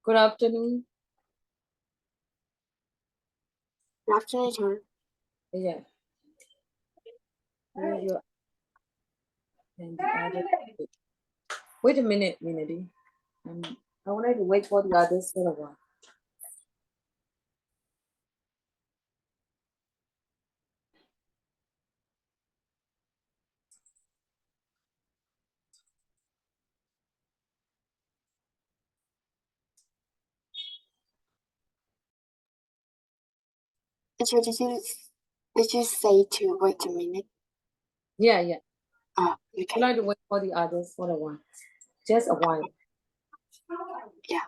Good afternoon. Good afternoon, sir. Yeah. Where you and the other. Wait a minute, Mindy. I wanted to wait for the others for a while. Sir, did you say to wait a minute? Yeah. Oh, I okay. wanted to wait for the others for a while. Just a while. Yeah.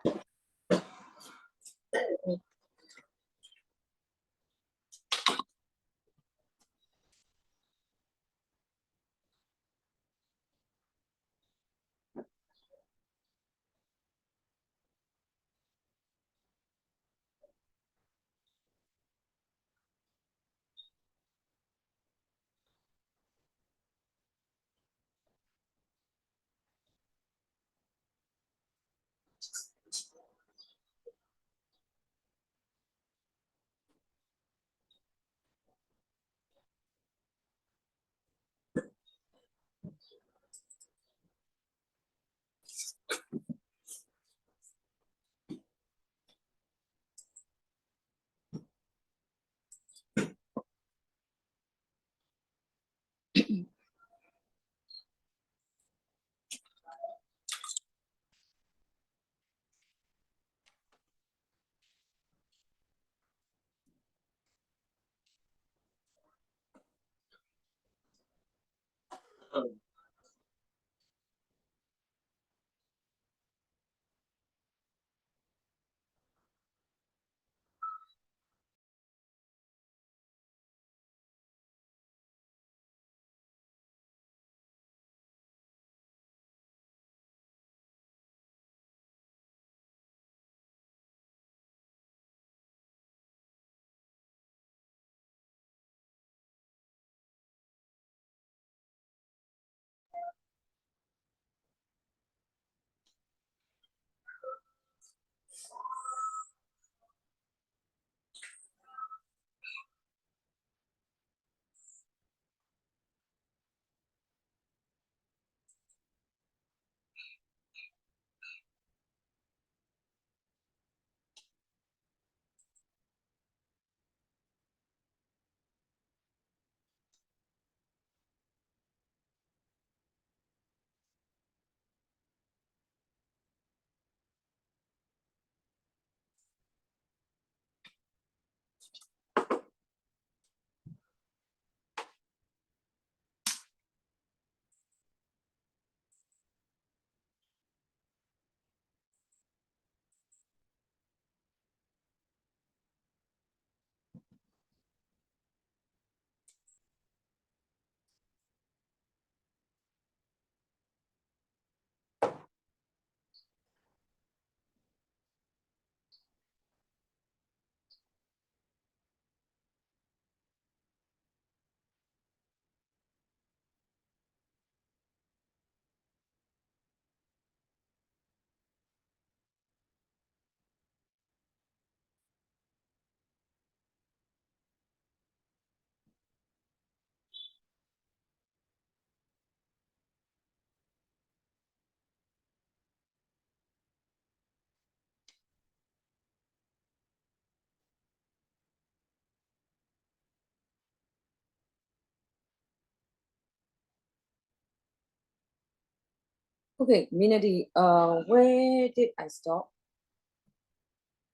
Okay, Mindy, where did I stop?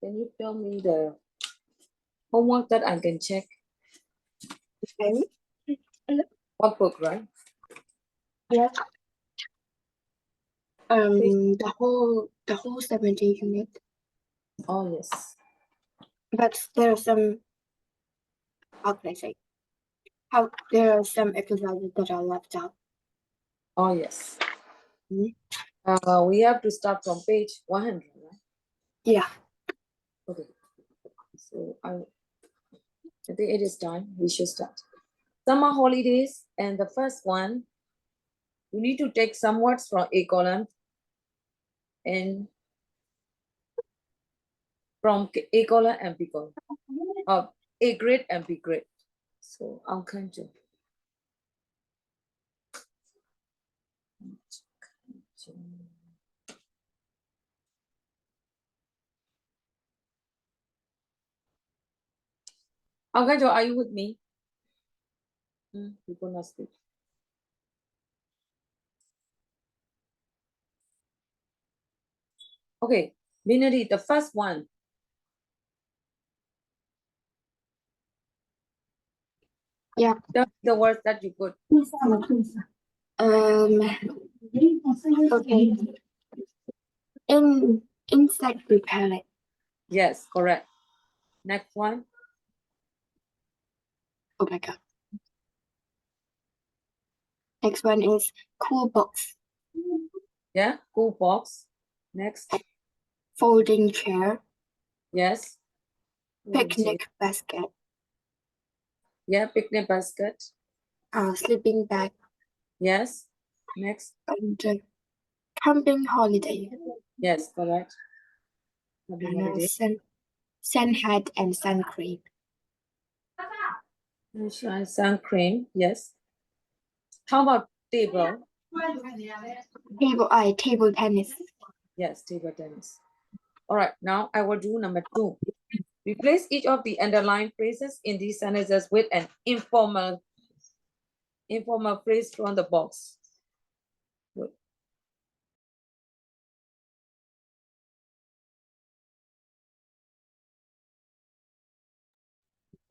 Can you tell me the homework that I can check? Okay. What book, right? Yeah. Please. The whole 17 unit, Oh, yes. but there are some. How can I say? There are some exercises that are left out. Oh, yes. Mhm. We have to start from page 100, right? Yeah. Okay. So I think it is time. We should start. Summer holidays, and the first one, you need to take some words from a column and from A colon and B colon, A grade and B grade. So I'll count. Uncle, are you with me? You gonna speak. Okay, Vinary, the first one. Yeah. The words that you put. Okay. Insect repellent. Yes, correct. Next one. Oh my god. Next one is cool box. Yeah, cool box. Next. Folding chair. Yes. Picnic basket. Yeah, picnic basket. Sleeping bag. Yes. Next. And camping holiday. Yes, correct. And sun hat and sun cream. Sun cream. Yes. How about table? Table tennis. Yes, table tennis. All right, now I will do number 2. Replace each of the underlined phrases in these sentences with an informal phrase from the box. Good.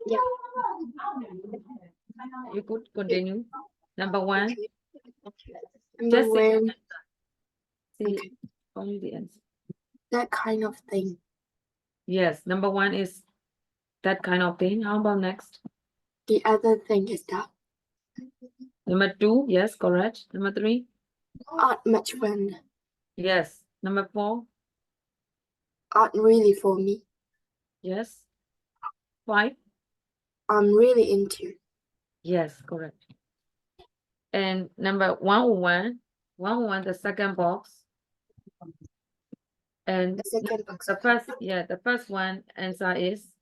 Yeah. You could continue. Number 1. Number one. See, only the answer. That kind of thing. Yes, number 1 is that kind of thing. How about next? The other thing is that. Number 2, yes, correct. Number 3. Aren't much fun. Yes. Number 4. Aren't really for me. Yes. 5. I'm really into. Yes, correct. And number 101, the second box. And The second box. the first one answer is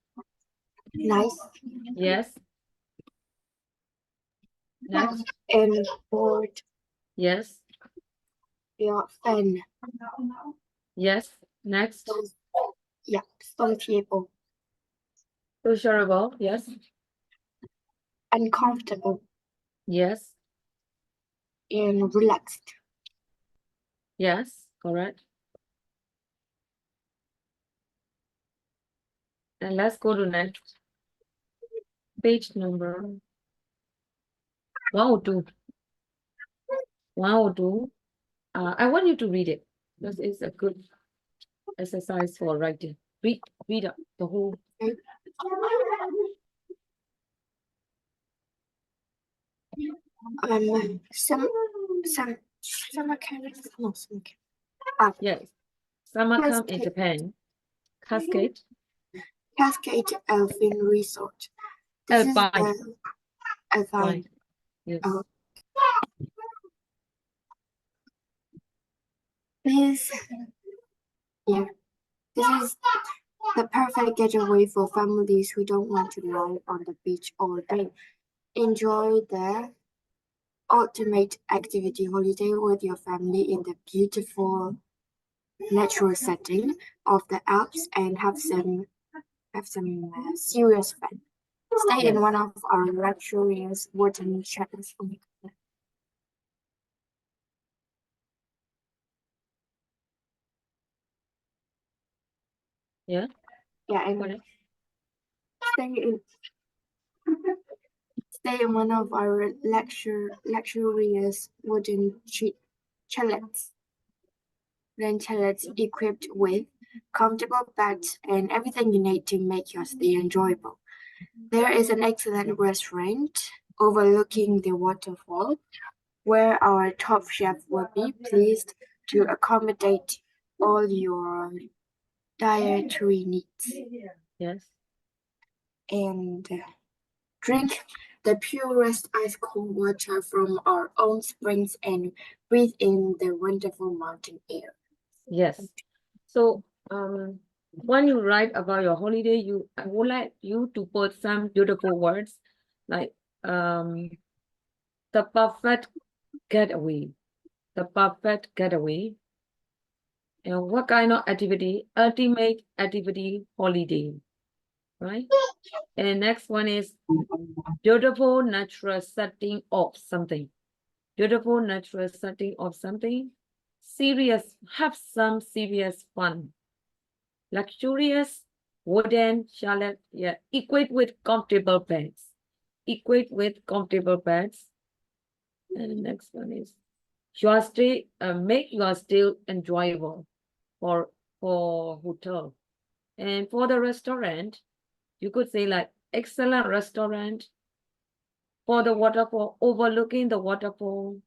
nice. Yes. Next. And board. Yes. Yeah, fan. Yes. Next. Yeah, stone table. Sociable. Yes. Uncomfortable. Yes. And relaxed. Yes, correct. And let's go to next. Page number 102. 102. I want you to read it because it's a good exercise for writing. Read up the whole. Summer camp. No, summer camp. Yes. Summer camp in Japan. Cascade. Cascade Elfin Resort. This is the Elfine. Yes. This is the perfect getaway for families who don't want to lie on the beach all day. Enjoy the ultimate activity holiday with your family in the beautiful natural setting of the Alps and have some serious fun. Stay in one of our luxurious wooden shelters. Yeah. Yeah, and stay in one of our luxurious wooden chalets. Chalets equipped with comfortable beds and everything you need to make your stay enjoyable. There is an excellent restaurant overlooking the waterfall where our top chef will be pleased to accommodate all your dietary needs. Yes. And drink the purest ice cold water from our own springs and breathe in the wonderful mountain air. Yes. So when you write about your holiday, I would like you to put some beautiful words like the perfect getaway, the perfect getaway. And what kind of activity? Ultimate activity holiday, right? And next one is beautiful natural setting of something. Beautiful natural setting of something. Serious, have some serious fun. Luxurious wooden chalet, yeah, equate with comfortable beds. Equate with comfortable beds. And the next one is your stay, make your stay enjoyable for hotel. And for the restaurant, you could say like excellent restaurant for the waterfall, overlooking the waterfall.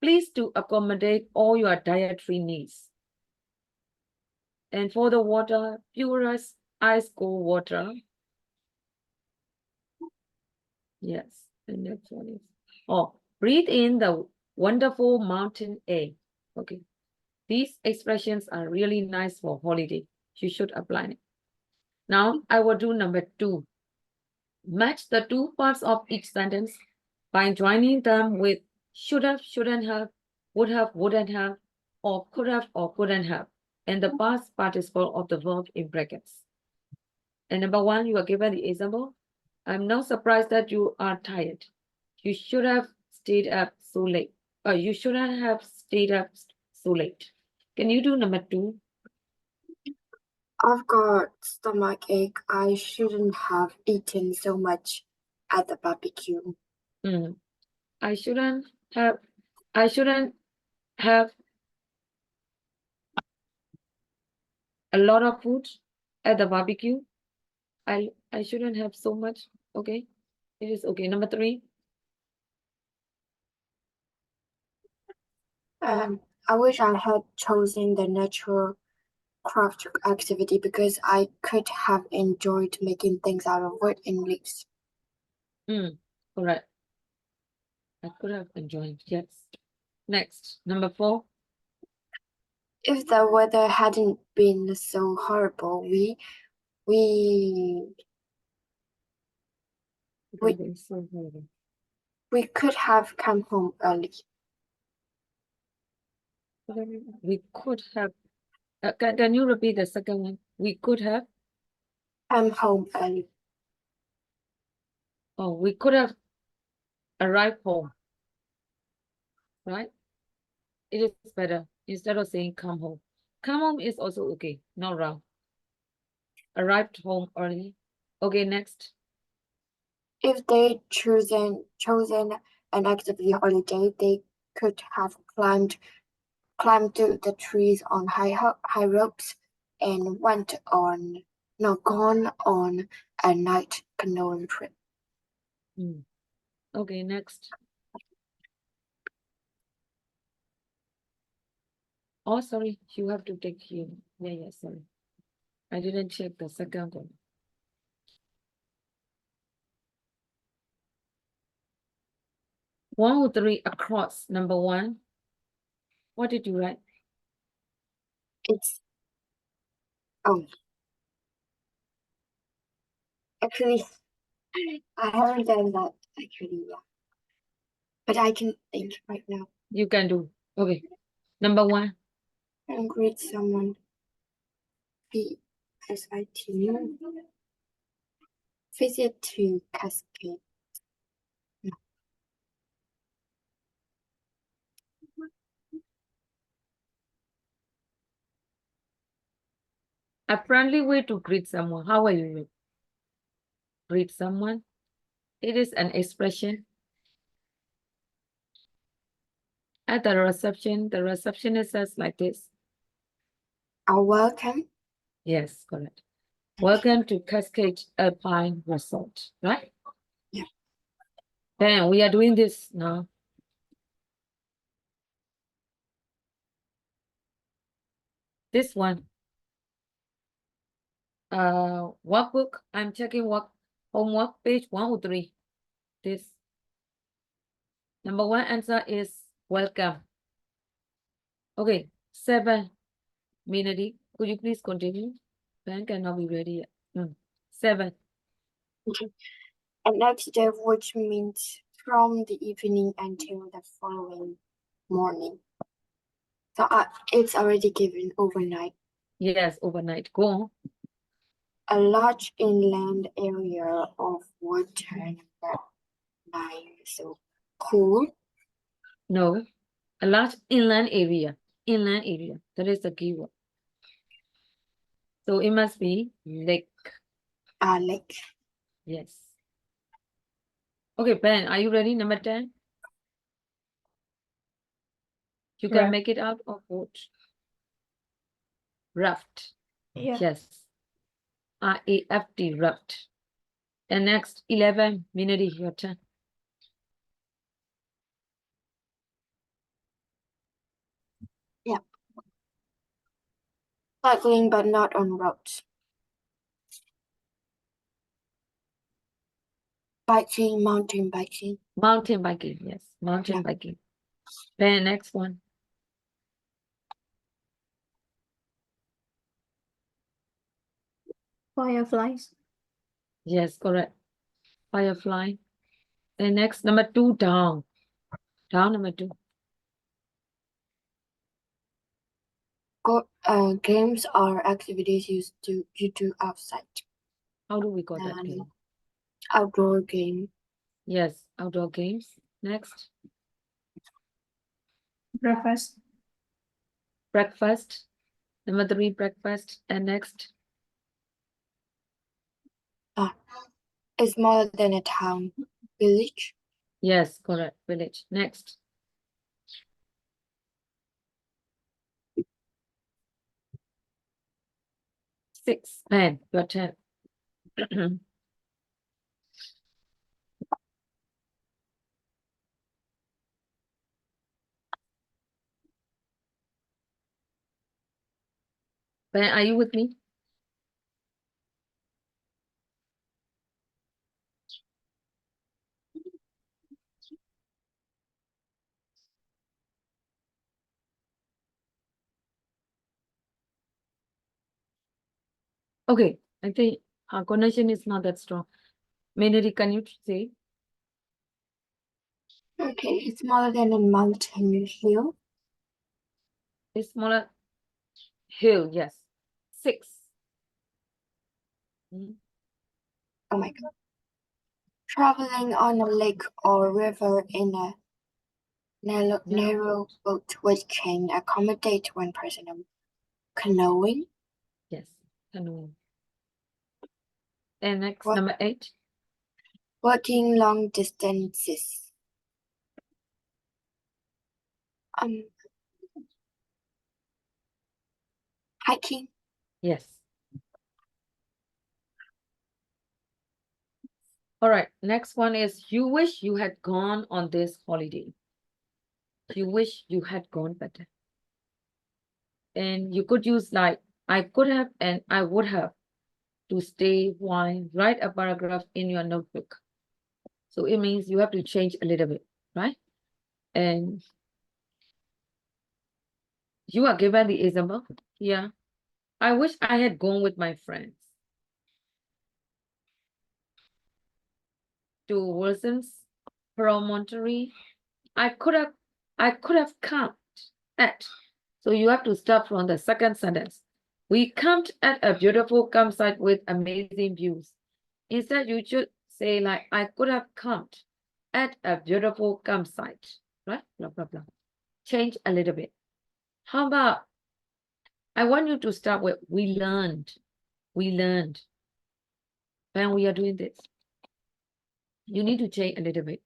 Please to accommodate all your dietary needs. And for the water, purest ice cold water. Yes, the next one is, oh, breathe in the wonderful mountain air. Okay, these expressions are really nice for holiday. You should apply it. Now I will do number 2. Match the two parts of each sentence by joining them with should have, shouldn't have, would have, wouldn't have, or could have, or couldn't have, and the past participle of the verb in brackets. And number 1, you are given the example. I'm not surprised that you are tired. You should have stayed up so late. You shouldn't have stayed up so late. Can you do number 2? I've got stomachache. I shouldn't have eaten so much at the barbecue. I shouldn't have a lot of food at the barbecue. I shouldn't have so much. Okay, it is okay. Number 3. I wish I had chosen the natural craft activity because I could have enjoyed making things out of wood and leaves. Correct. I could have enjoyed. Yes. Next, number 4. If the weather hadn't been so horrible, we could have come home early. We could have. Can you repeat the second one? We could have. Come home early. Oh, we could have arrived home. Right? It is better instead of saying come home. Come home is also okay. Not wrong. Arrived home early. Okay, next. If they'd chosen an activity holiday, they could have climbed to the trees on high ropes and gone on a night canoeing trip. Okay, next. Oh, sorry, you have to take here. Yeah, sorry. I didn't check the second one. One or three across. Number 1. What did you write? Actually, I haven't done that actually, yeah. But I can think right now. You can do. Okay. Number 1. And greet someone. VSIT. Visit to Cascade. No. A friendly way to greet someone. How are you? Greet someone. It is an expression. At the receptionist says like this. Welcome. Yes, correct. Welcome to Cascade Alpine Resort, right? Yeah. Then we are doing this now. This one. Workbook. I'm checking homework page 103. This. Number 1 answer is welcome. Okay, 7 minutes. Could you please continue? Ben cannot be ready yet. 7. And next day, which means from the evening until the following morning. So it's already given overnight. Yes, overnight. Go on. A large inland area of water, 9. So cool. No. A large inland area. Inland area. That is the keyword. So it must be lake. Lake. Yes. Okay, Ben, are you ready? Number 10. You can Raft. make it out of what? Raft. Yeah. Yes. R-A-F-T, raft. And next, 11. Minady, your turn. Cycling, but not on roads. Biking, mountain biking. Mountain biking. Yes, mountain Yeah. biking. Ben, next one. Fireflies. Yes, correct. Firefly. And next, number 2, down. Down, number 2. Games are activities you do outside. How do we call that And game? outdoor game. Yes, outdoor games. Next, Breakfast. breakfast. Number 3, breakfast. And next, Is smaller than a town. Village. yes, correct. Village. Next. Six. Ben, your turn. Ben, are you with me? Okay, I think our connection is not that strong. Minady, can you say? Okay, it's smaller than a mountain hill. It's smaller hill, yes. 6. Oh my god. Traveling on a lake or river in a narrow boat which can accommodate one person. Canoeing. Yes, canoeing. And next, What? number 8. Walking long distances. Hiking. Yes. All right, next one is you wish you had gone on this holiday. You wish you had gone better. And you could use like, I could have and I would have to stay while write a paragraph in your notebook. So it means you have to change a little bit, right? And you are given the example here. I wish I had gone with my friends to Wilson's promontory. I could have camped at. So you have to start from the second sentence. We camped at a beautiful campsite with amazing views. Instead, you should say like, I could have camped at a beautiful campsite, right? Blah, blah, blah. Change a little bit. How about, I want you to start with, we learned. And we are doing this. You need to change a little bit.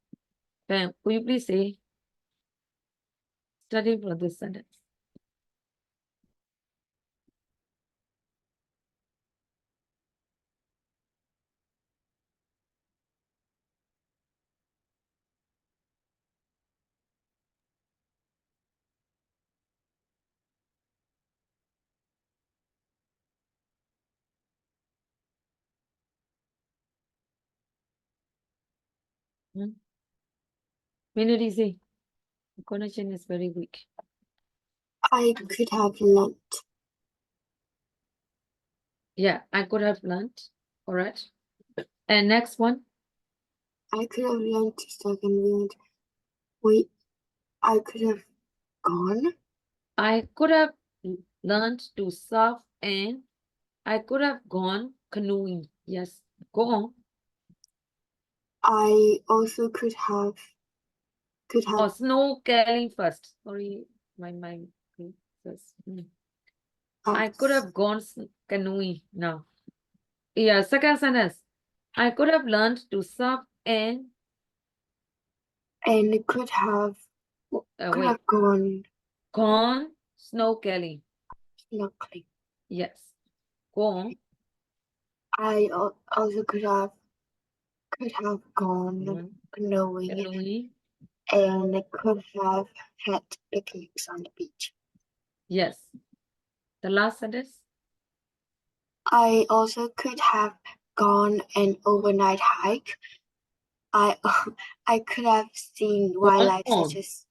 Ben, will you please say, starting from this sentence? Minute easy. The connection is very weak. I could have learned. Yeah, I could have learned. All right. And next one. I could have learned second word. I could have gone. I could have learned to surf and I could have gone canoeing. Yes, go on. I also could have Or snorkeling first. Sorry, my mind. First. I could have gone canoeing now. Yeah, second sentence. I could have learned to surf and could have wait, gone snorkeling. snorkeling. Yes, go on. I also could have gone canoeing Canoeing. and could have had picnics on the beach. Yes. The last sentence. I also could have gone an overnight hike. I I could have seen wildlife such as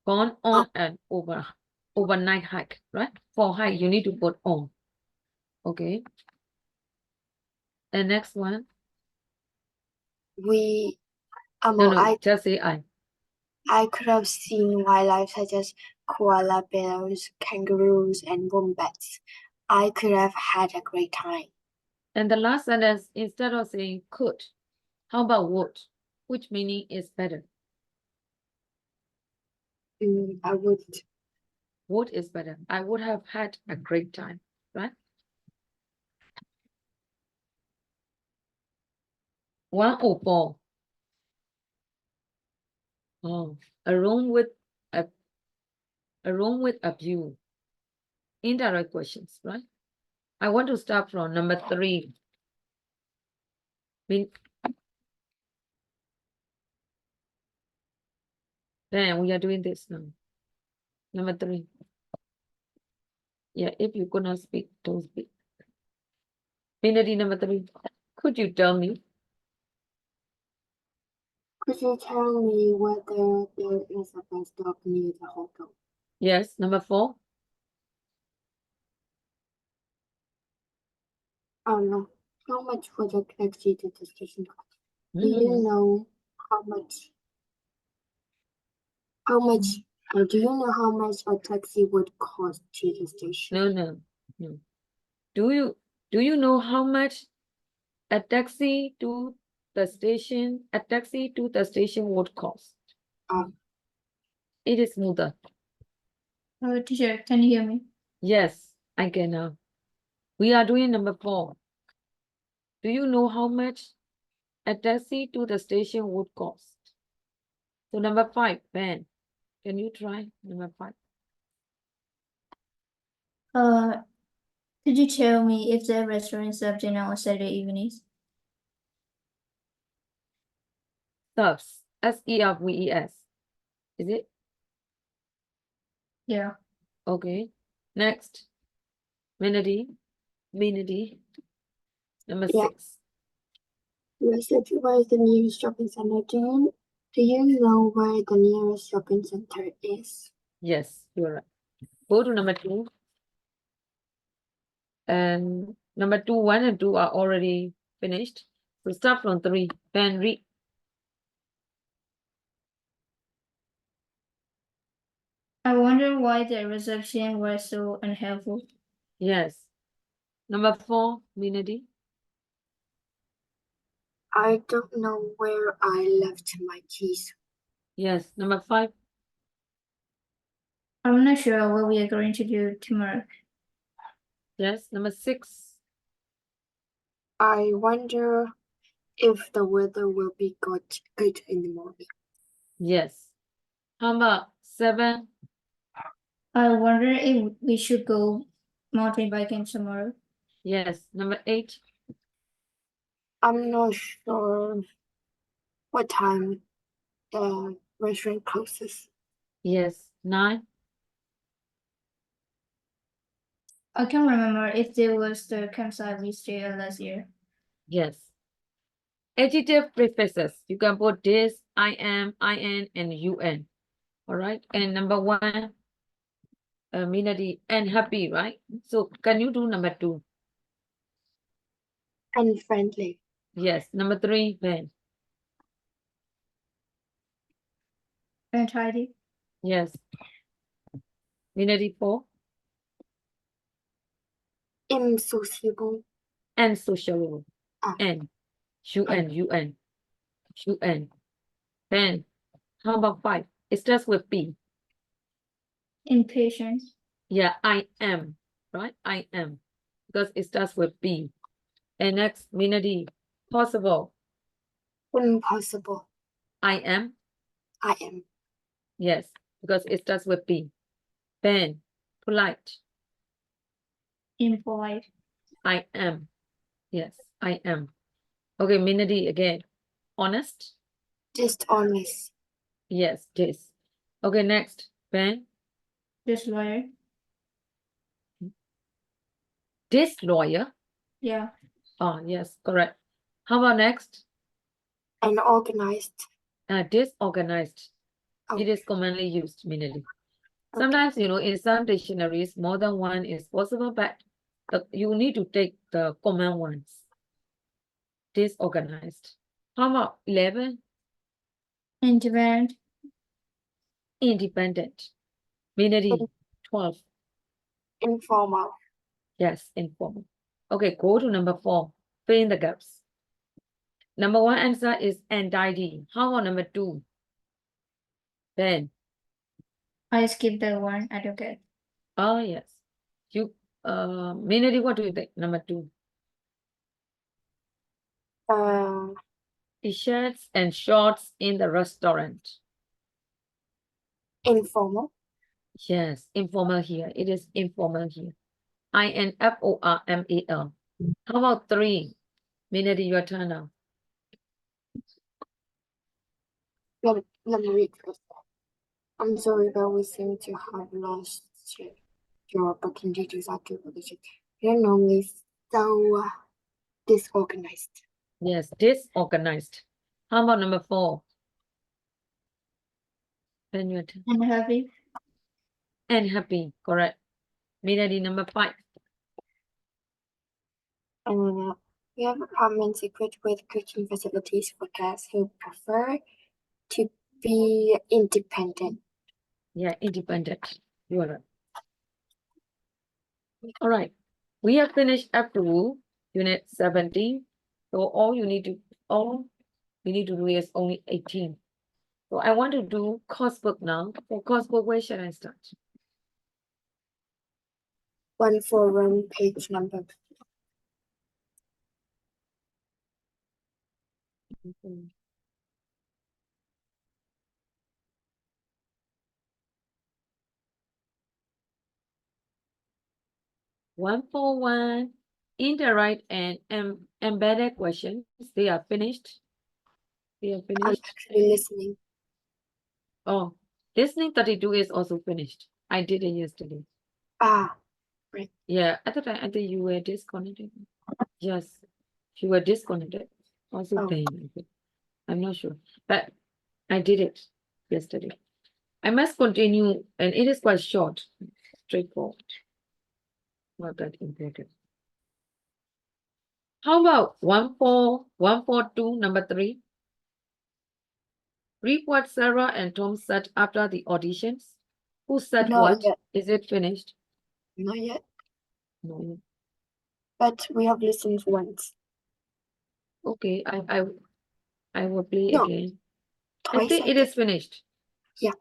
Gone on an overnight hike, right? For hike, you need to put on. Okay. And next one. No, just say I could have seen wildlife such as koala bears, kangaroos, and wombats. I could have had a great time. And the last sentence, instead of saying could, how about would? Which meaning is better? I would. Would is better. I would have had a great time, right? 104. Oh, a room with a view. Indirect questions, right? I want to start from number 3. Then we are doing this now. Number 3. Yeah, if you could not speak, don't speak. Minute number 3. Could you tell me? Could you tell me whether there is a bus stop near the hotel? Yes. Number 4. How much would a taxi to the station cost? Do you know how much? Do you know how much a taxi would cost to the station? No. Do you know how much a taxi to the station would cost? It is smoother. Teacher, can you hear me? Yes, I can now. We are doing number 4. Do you know how much a taxi to the station would cost? So number 5, Ben, can you try number 5? Could you tell me if the restaurant serves dinner on Saturday evenings? Serves. S-E-R-V-E-S. Is it? Yeah. Okay. Next. Minity. Number 6. Where is the nearest shopping center? Do you know where the nearest shopping center is? Yes, you're right. Go to number 2. And number 2, 1 and 2 are already finished. So start from 3. Ben, read. I wonder why the reception was so unhelpful. Yes. Number 4, Minity. I don't know where I left my keys. Yes. Number 5. I'm not sure what we are going to do tomorrow. Yes. Number 6. I wonder if the weather will be good in the morning. Yes. How about 7? I wonder if we should go mountain biking tomorrow. Yes. Number 8. I'm not sure what time the restaurant closes. Yes. 9. I can't remember if there was the campsite we stayed at last year. Yes. Adjective prefixes. You can put this, I am, in, and un. All right. And number 1, Minity, and happy, right? So can you do number 2? And friendly. Yes. Number 3, Ben. Untidy. Yes. Minute 4. Insociable. And sociable. Ah. N. UN. UN. UN. Ben. How about 5? It starts with P. Impatient. Yeah, I am. Right? I am. Because it starts with P. And next, minute possible. Impossible. I am. I am. Yes, because it starts with P. Ben. Polite. Impolite. I am. Yes, I am. Okay, minute again. Honest. Dishonest. Yes, this. Okay, next. Ben. Disloyal. Disloyal. Yeah. Ah, yes, correct. How about next? Unorganized. Disorganized. Oh. It is commonly used, minute. Okay. Sometimes, in some dictionaries, more than one is possible, but you need to take the common ones. Disorganized. How about 11? Independent. Independent. Minute 12. Informal. Yes, informal. Okay, go to number 4. Fill in the gaps. Number 1 answer is untidy. How about number 2? Ben. I skipped that one. I don't get. Oh, yes. You, Minute, what do you think? Number 2. T-shirts and shorts in the restaurant. Informal. Yes, informal here. It is informal here. INFORMAL. How about 3? Minute, your turn now. Let me read first. I'm sorry, but we seem to have lost your booking details after publishing. You're normally so disorganized. Yes, disorganized. How about number 4? Then your turn. Unhappy. And happy, correct. Minute number 5. We have apartments equipped with cooking facilities for guests who prefer to be independent. Yeah, independent. You are right. All right. We have finished up to unit 17. So all we need to do is only 18. So I want to do course book now. For course book, where should I start? 141 page number. One for one, indirect and embedded questions. They are finished. They are I'm finished. actually listening. Oh, listening 32 is also finished. I did it yesterday. Ah, Yeah, at the time, I think you were disconnected. Yes, you were disconnected. Also Oh. playing, I think. I'm not sure, but I did it yesterday. I must continue, and it is quite short, straightforward. Not that important. How about 142, number 3? Read what Sarah and Tom said after the auditions. Who said Not what? yet. Is it finished? Not yet. No. But we have listened once. Okay, I will play No, again. I twice. think it is finished. Yeah.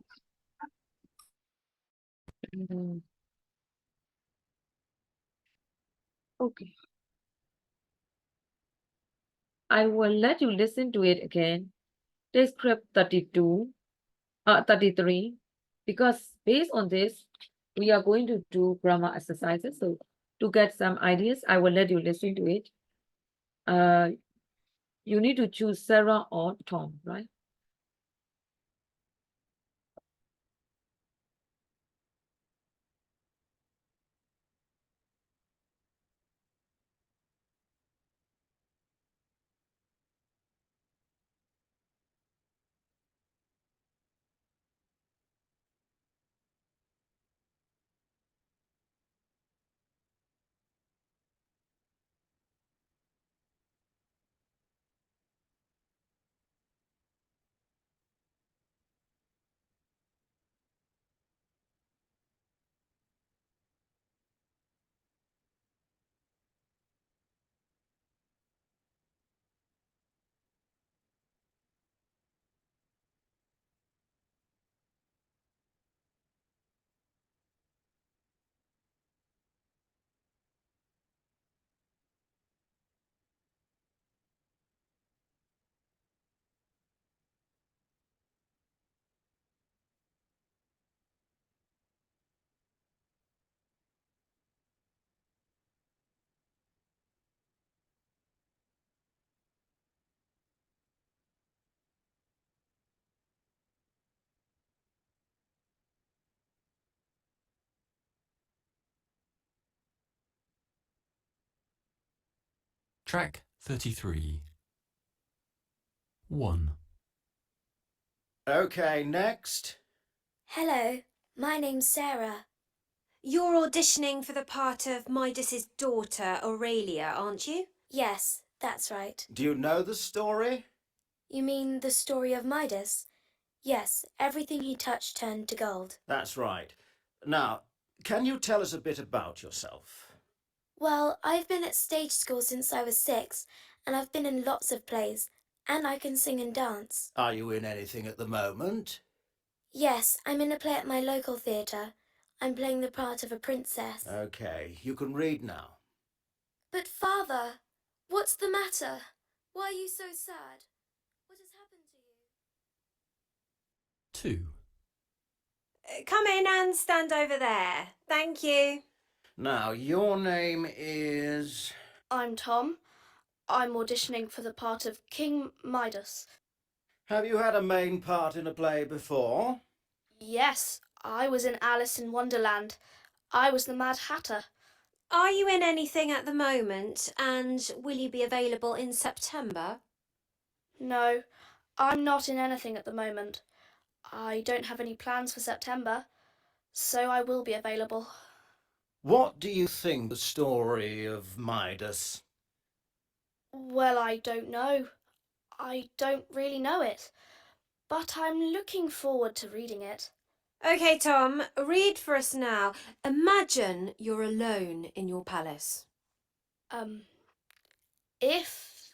Okay. I will let you listen to it again. Take script 33, because based on this, we are going to do grammar exercises. So to get some ideas, I will let you listen to it. You need to choose Sarah or Tom, right? Track 33. 1. Okay, next. Hello, my name's Sarah. You're auditioning for the part of Midas's daughter, Aurelia, aren't you? Yes, that's right. Do you know the story? You mean the story of Midas? Yes, everything he touched turned to gold. That's right. Now, can you tell us a bit about yourself? Well, I've been at stage school since I was 6, and I've been in lots of plays, and I can sing and dance. Are you in anything at the moment? Yes, I'm in a play at my local theatre. I'm playing the part of a princess. Okay, you can read now. But Father, what's the matter? Why are you so sad? What has happened to you? 2. Come in and stand over there. Thank you. Now, your name is... I'm Tom. I'm auditioning for the part of King Midas. Have you had a main part in a play before? Yes, I was in Alice in Wonderland. I was the Mad Hatter. Are you in anything at the moment, and will you be available in September? No, I'm not in anything at the moment. I don't have any plans for September, so I will be available. What do you think the story of Midas? Well, I don't know. I don't really know it, but I'm looking forward to reading it. Okay, Tom, read for us now. Imagine you're alone in your palace. If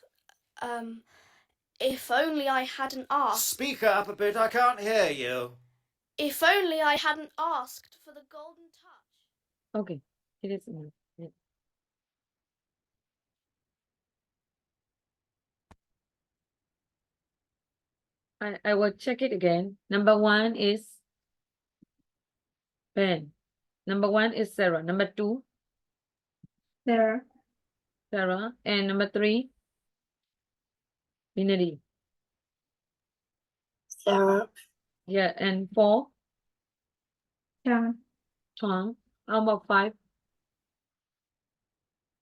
only I hadn't asked. Speak up a bit, I can't hear you. If only I hadn't asked for the golden touch. Okay, it is enough. Yeah. I will check it again. Number 1 is Ben. Number 1 is Sarah. Number 2, Sarah. Sarah. And number 3, Vinity. Sarah. Yeah, and 4, Tom. Tom. How about 5?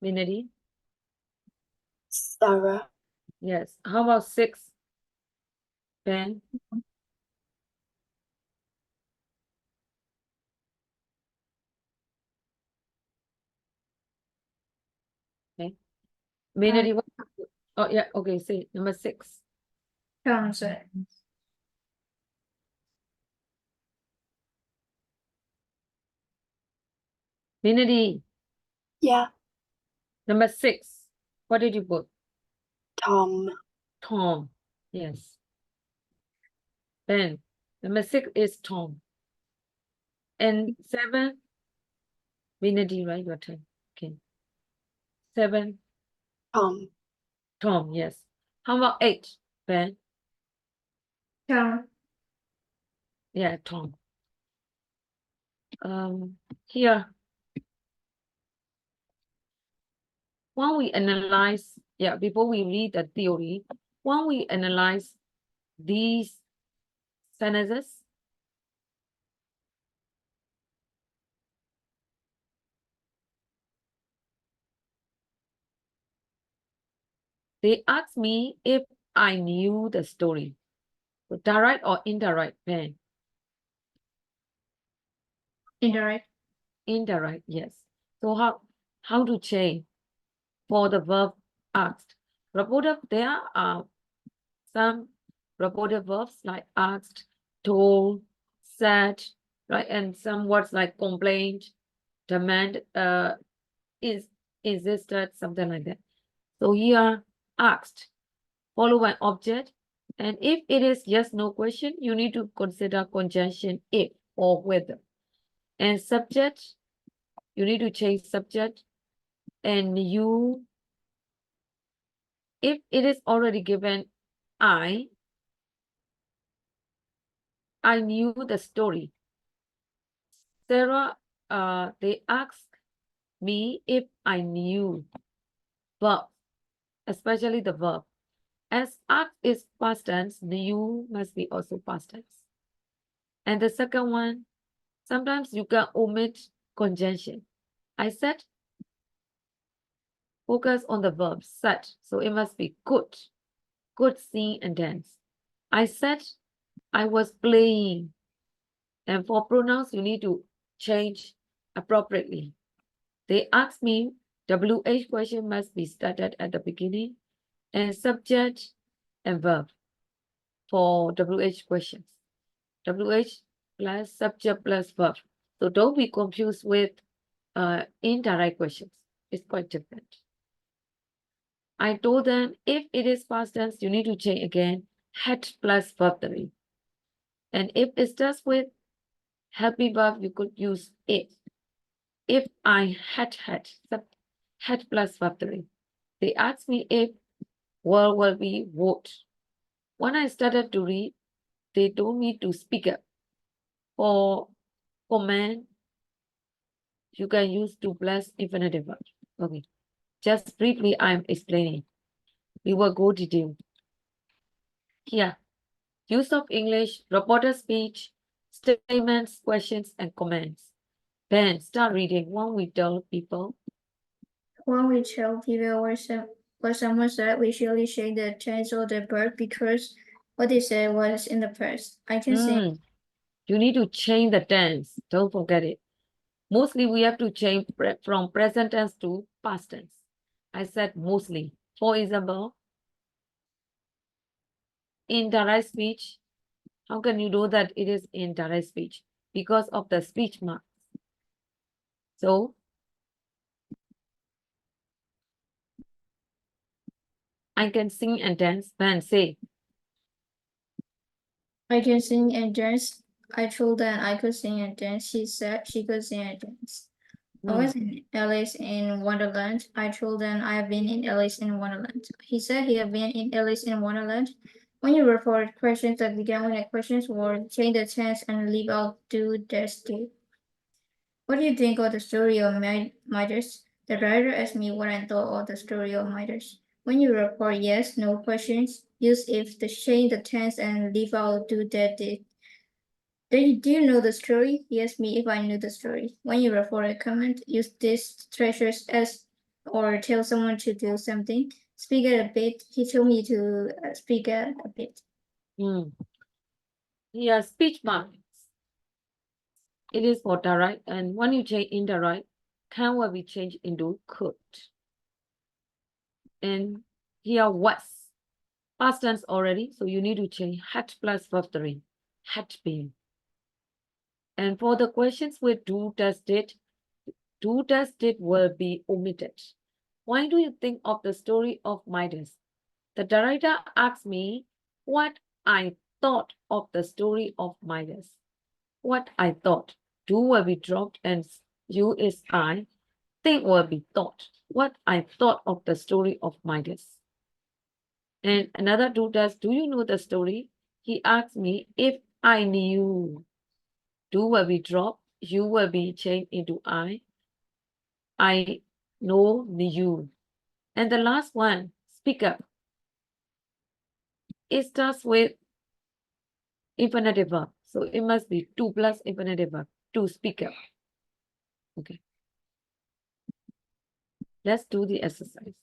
Vinity. Sarah. Yes. How about 6? Ben. Okay. Vinity. What? Oh, yeah. Okay. Say number 6. Tom said. Vinity. Yeah. Number 6. What did you put? Tom. Tom. Yes. Ben. Number 6 is Tom. And 7. Vinity, right? Your turn. Okay. 7. Tom. Tom. Yes. How about 8? Ben. Tom. Yeah, Tom. Here. When we analyze, before we read the theory, when we analyze these sentences, they ask me if I knew the story. So direct or indirect, Ben? Indirect. Indirect, yes. So how to change for the verb asked? Reported, there are some reported verbs like asked, told, said, right? And some words like complained, demand, insisted, something like that. So here asked, followed by object. And if it is yes, no question, you need to consider conjunction if or whether. And subject, you need to change subject. And you, if it is already given I knew the story. Sarah, they asked me if I knew verb, especially the verb. As asked is past tense, knew must be also past tense. And the second one, sometimes you can omit conjunction. I said Focus on the verb said. So it must be could. Could sing and dance. I said I was playing. And for pronouns, you need to change appropriately. They asked me, WH question must be started at the beginning, and subject and verb for WH questions. WH plus subject plus verb. So don't be confused with indirect questions. It's quite different. I told them if it is past tense, you need to change again, had plus verb 3. And if it starts with helping verb, you could use it. If I had plus verb 3. They asked me if will be would. When I started to read, they told me to speak up. For command, you can use to plus infinitive verb. Okay. Just briefly, I'm explaining. We will go detail. Here, use of English, reporter speech, statements, questions, and comments. Ben, start reading when we tell people. When we tell people what someone said, we usually change the tense or the verb because what they said was in the past. I can say You need to change the tense. Don't forget it. Mostly we have to change from present tense to past tense. I said mostly. For example, in direct speech, how can you know that it is in direct speech? Because of the speech marks. So, I can sing and dance. Man, say. I can sing and dance. I told them I could sing and dance. She said she could sing and dance. I was in Alice in Wonderland. I told them I have been in Alice in Wonderland. He said he had been in Alice in Wonderland. When you report questions that begin with a question word, change the tense and leave out do, dash, do. What do you think of the story of Midas? The writer asked me what I thought of the story of Midas. When you report yes, no questions, use if to change the tense and leave out do, that, did. Do you know the story? He asked me if I knew the story. When you report a comment, use this treasures as or tell someone to do something. Speak at a bit. He told me to speak at a bit. Yeah, speech marks. It is for direct, and when you change indirect, can will be changed into could. And here was past tense already, so you need to change had plus verb 3. Had been. And for the questions with do, does, did will be omitted. Why do you think of the story of Midas? The director asked me what I thought of the story of Midas. What I thought. Do will be dropped and you is I. Think will be thought. What I thought of the story of Midas. And another do does, do you know the story? He asked me if I knew. Do will be dropped. You will be changed into I. I know you. And the last one, speak up. It starts with infinitive verb. So it must be to plus infinitive verb. To speak up. Okay. Let's do the exercise.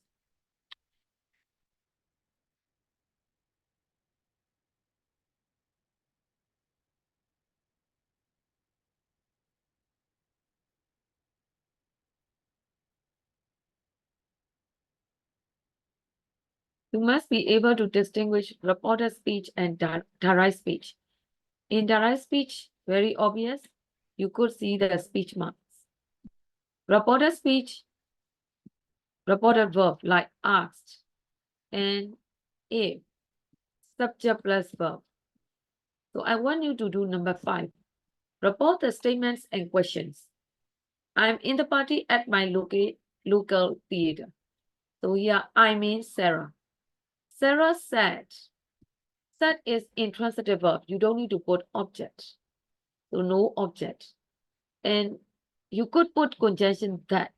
You must be able to distinguish reporter speech and direct speech. In direct speech, very obvious, you could see the speech marks. Reporter speech, reported verb like asked and if, subject plus verb. So I want you to do number 5. Report the statements and questions. I'm in the party at my local theater. So here I mean Sarah. Sarah said. Said is intransitive verb. You don't need to put object. So no object. And you could put conjunction that.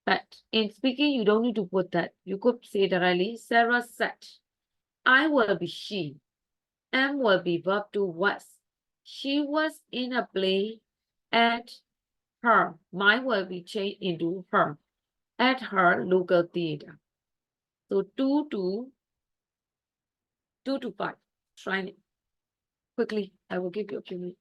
But in speaking, you don't need to put that. You could say directly, Sarah said. I will be she. Am will be verb to was. She was in a play at her. My will be changed into her. at her local theater. So 2 to 5. Try it quickly. I will give you a few minutes.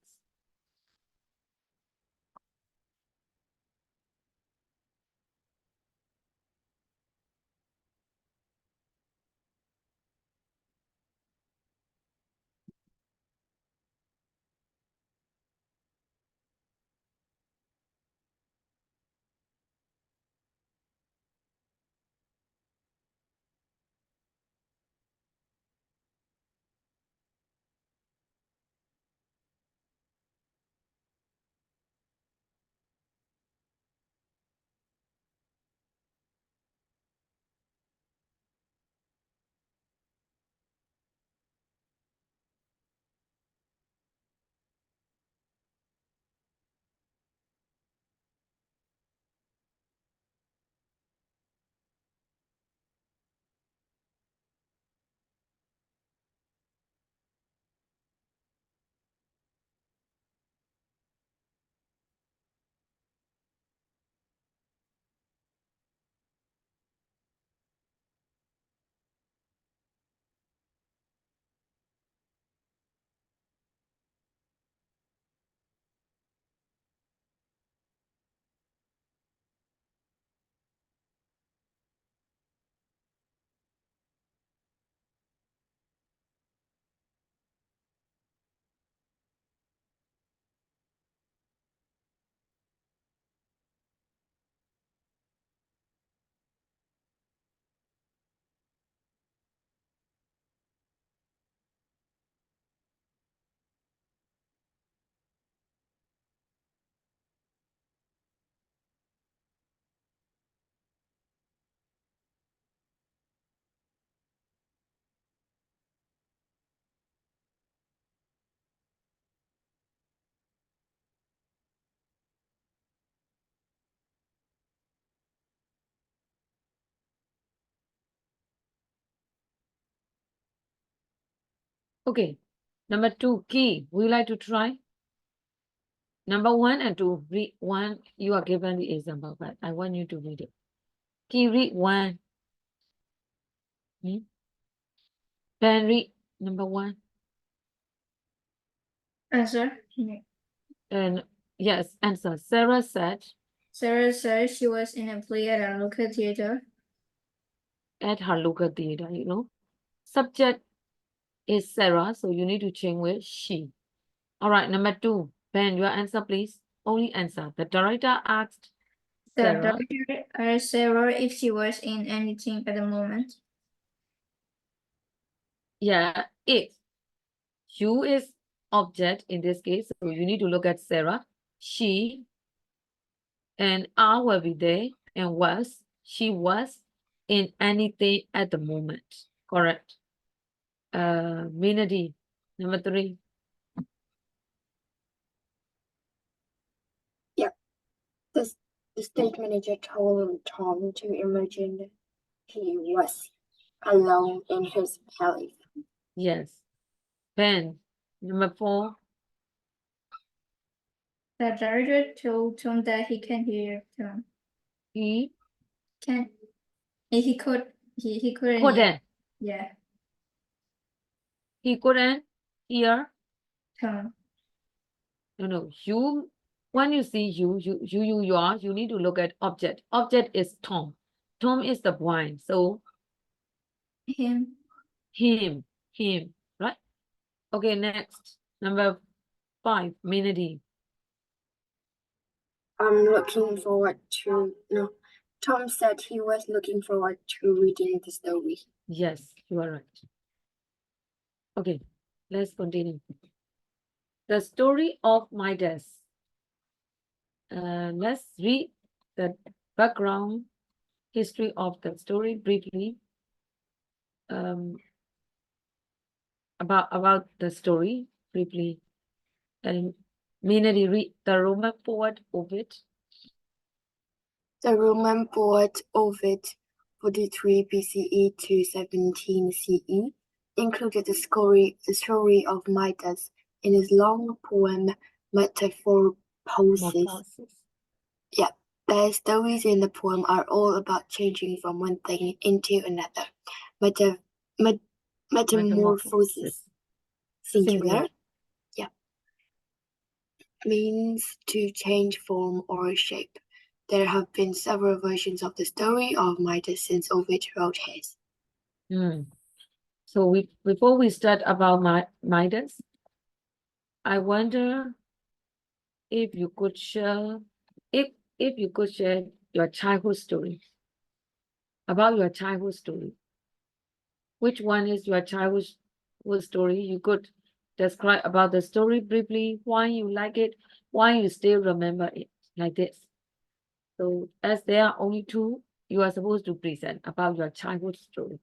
Okay. Number 2, key. Would you like to try? Number 1 and 2. Read 1. You are given the example, but I want you to read it. Key, read 1. Ben, read number 1. Answer. And yes, answer. Sarah said Sarah said she was in a play at a local theater. at her local theater, you know. Subject is Sarah, so you need to change with she. All right, number 2. Ben, your answer, please. Only answer. The director asked The Sarah. director asked Sarah if she was in anything at the moment. Yeah, if. You is object in this case, so you need to look at Sarah. She and are will be there, and was. She was in anything at the moment. Correct. Minady, number 3. The stage manager told Tom to imagine he was alone in his palace. Yes. Ben, number 4. The director told Tom that he can hear Tom. He Can he couldn't couldn't. yeah, He couldn't hear. Tom. No. You, when you see you are, you need to look at object. Object is Tom. Tom is the blind. So Him. him, right? Okay, next. Number 5, Minady. I'm looking forward to no. Tom said he was looking forward to reading the story. Yes, you are right. Okay, let's continue. The story of Midas. Let's read the background history of the story briefly. About the story briefly. And Minady, read the Roman poet Ovid. The Roman poet Ovid, 43 BCE to 17 CE, included the story of Midas in his long poem Metamorphoses. Morphosis. Yeah. The stories in the poem are all about changing from one thing into another. Metamorphosis, singular, means to change form or shape. There have been several versions of the story of Midas since Ovid wrote his. So before we start about Midas, I wonder if you could share your childhood story. About your childhood story. Which one is your childhood story? You could describe about the story briefly, why you like it, why you still remember it, like this. So as there are only two, you are supposed to present about your childhood story.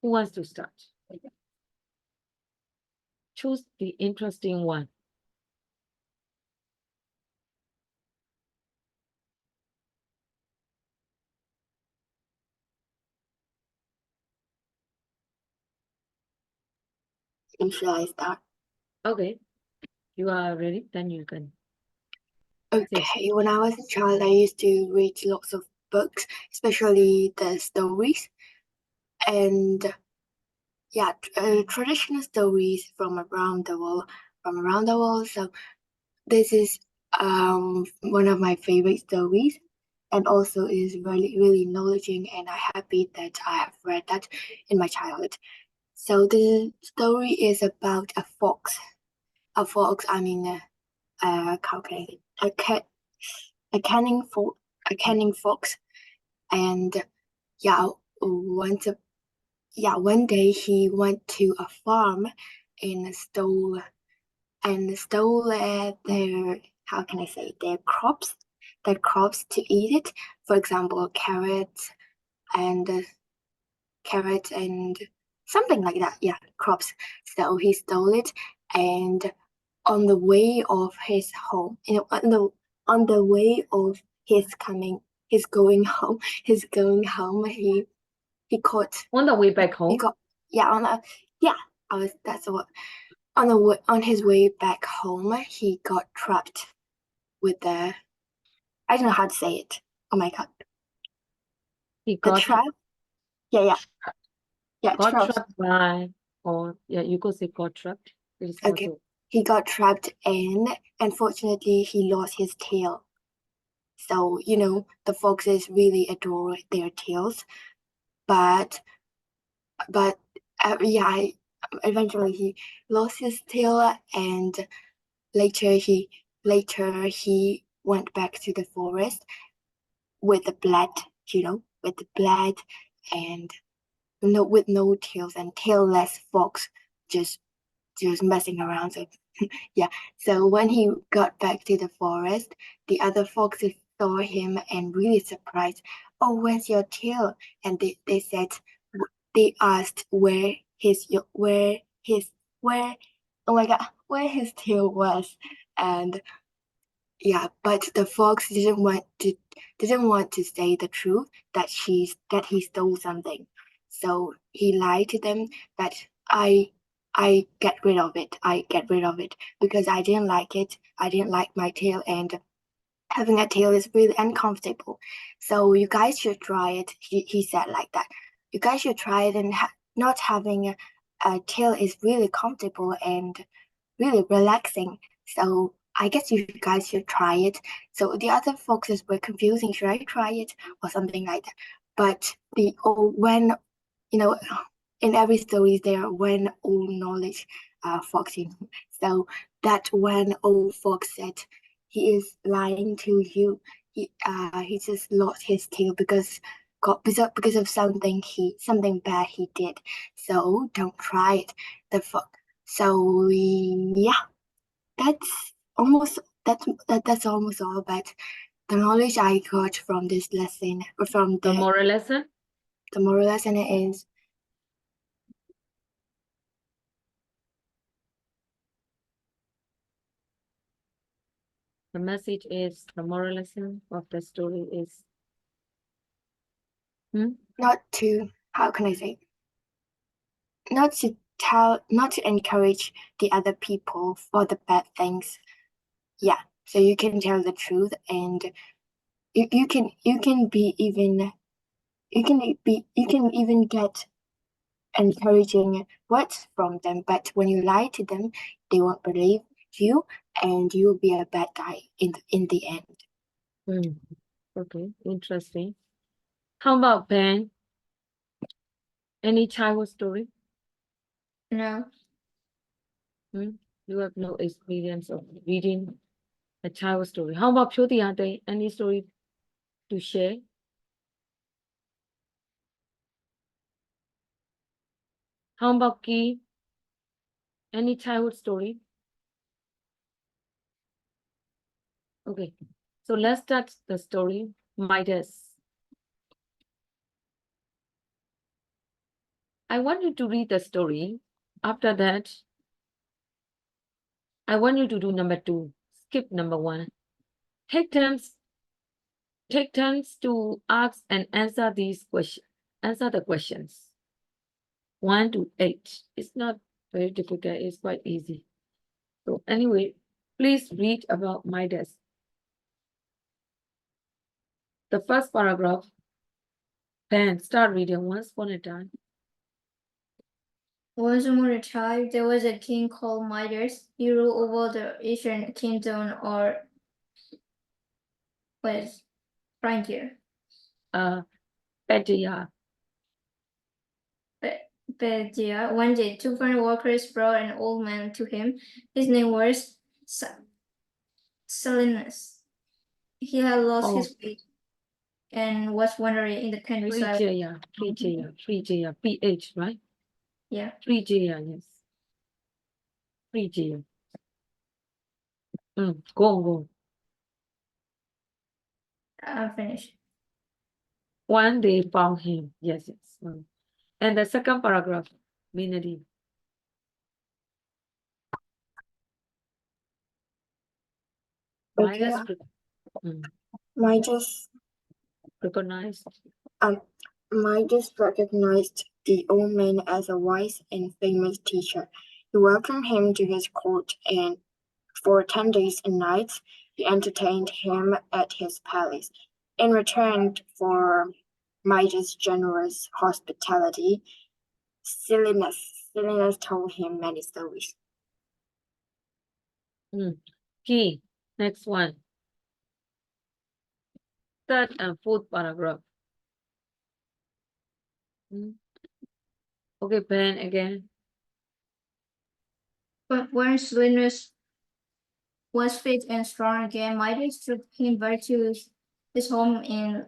Who wants to start? Choose the interesting one. Shall I start? Okay, you are ready, then you can. Okay, when I was a child, I used to read lots of books, especially the stories. And yeah, traditional stories from around the world. So this is one of my favorite stories, and also is really really knowledgeable, and I'm happy that I have read that in my childhood. So the story is about a fox. I mean, how can I say? A cunning fox, and yeah, one day he went to a farm and stole their, how can I say, their crops to eat it. For example, and something like that. Yeah, crops. So he stole it, and on the way of his home, on the way of his going home, he caught On the way back he home. got that's what on his way back home he got trapped with the, I don't know how to say it. Oh my god. He The got trap. Yeah, got traps. trapped by, or yeah, you could say got trapped. It is Okay. also He got trapped and unfortunately he lost his tail. So, the foxes really adore their tails. But eventually he lost his tail, and later he went back to the forest with the blood, and with no tails and tailless fox just messing around. So yeah. So when he got back to the forest, the other foxes saw him and really surprised. Oh, where's your tail? And they asked where oh my god, where his tail was. And yeah, but the fox didn't want to say the truth that he stole something. So he lied to them that I get rid of it. I get rid of it because I didn't like it. I didn't like my tail, and having a tail is really uncomfortable. So you guys should try it. He said like that. You guys should try it, and not having a tail is really comfortable and really relaxing. So I guess you guys should try it. So the other foxes were confusing. Should I try it or something like that? But when in every story there are one old knowledge fox. So that one old fox said he is lying to you. He just lost his tail because of something bad he did. So don't try it. The fox. So yeah, that's that's almost all. But the knowledge I got from this lesson, or from the moral lesson. the moral lesson is The message is, the moral lesson of the story is not to, how can I say, not to encourage the other people for the bad things. Yeah, so you can tell the truth, and you can even get encouraging words from them, but when you lie to them, they won't believe you, and you'll be a bad guy in the end. Okay, interesting. How about Ben? Any childhood story? No. You have no experience of reading a childhood story. How about Pyotiate? Any story to share? How about Ki? Any childhood story? Okay, so let's start the story. Midas. I want you to read the story. After that, I want you to do number 2. Skip number 1. Take turns to ask and answer these questions. Answer the questions. 1 to 8. It's not very difficult. It's quite easy. So anyway, please read about Midas. The first paragraph. Ben, start reading once upon a time. Once upon a time, there was a king called Midas. He ruled over the Eastern Kingdom, or was Frontier. Pedia. But one day, 2 foreign workers brought an old man to him. His name was Silenus. He had lost his way and was wandering in the countryside. Phrygia, PH, right? Yeah. Phrygia, yes. Phrygia. Go. I'm finished. One day found him. Yes. And the second paragraph, Minadi. Okay. Midas recognized. Midas recognized the old man as a wise and famous teacher. He welcomed him to his court, and for 10 days and nights he entertained him at his palace. In return for Midas' generous hospitality, Silenus told him many stories. Key. Next one. Third and fourth paragraph. Okay, Ben again. But when Silenus was fit and strong again, Midas took him back to his home in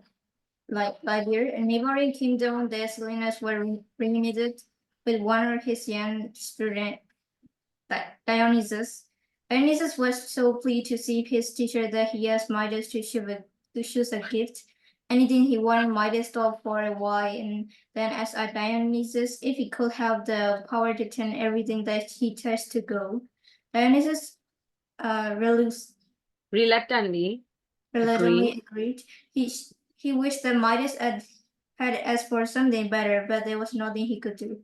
Lydia, a neighboring kingdom. There Silenus was reunited with one of his young students, Dionysus. Dionysus was so pleased to see his teacher that he asked Midas to choose a gift. Anything he wanted, Midas thought for a while and then asked Dionysus if he could have the power to turn everything that he touched to gold. Dionysus reluctantly agreed. He wished that Midas had asked for something better, but there was nothing he could do.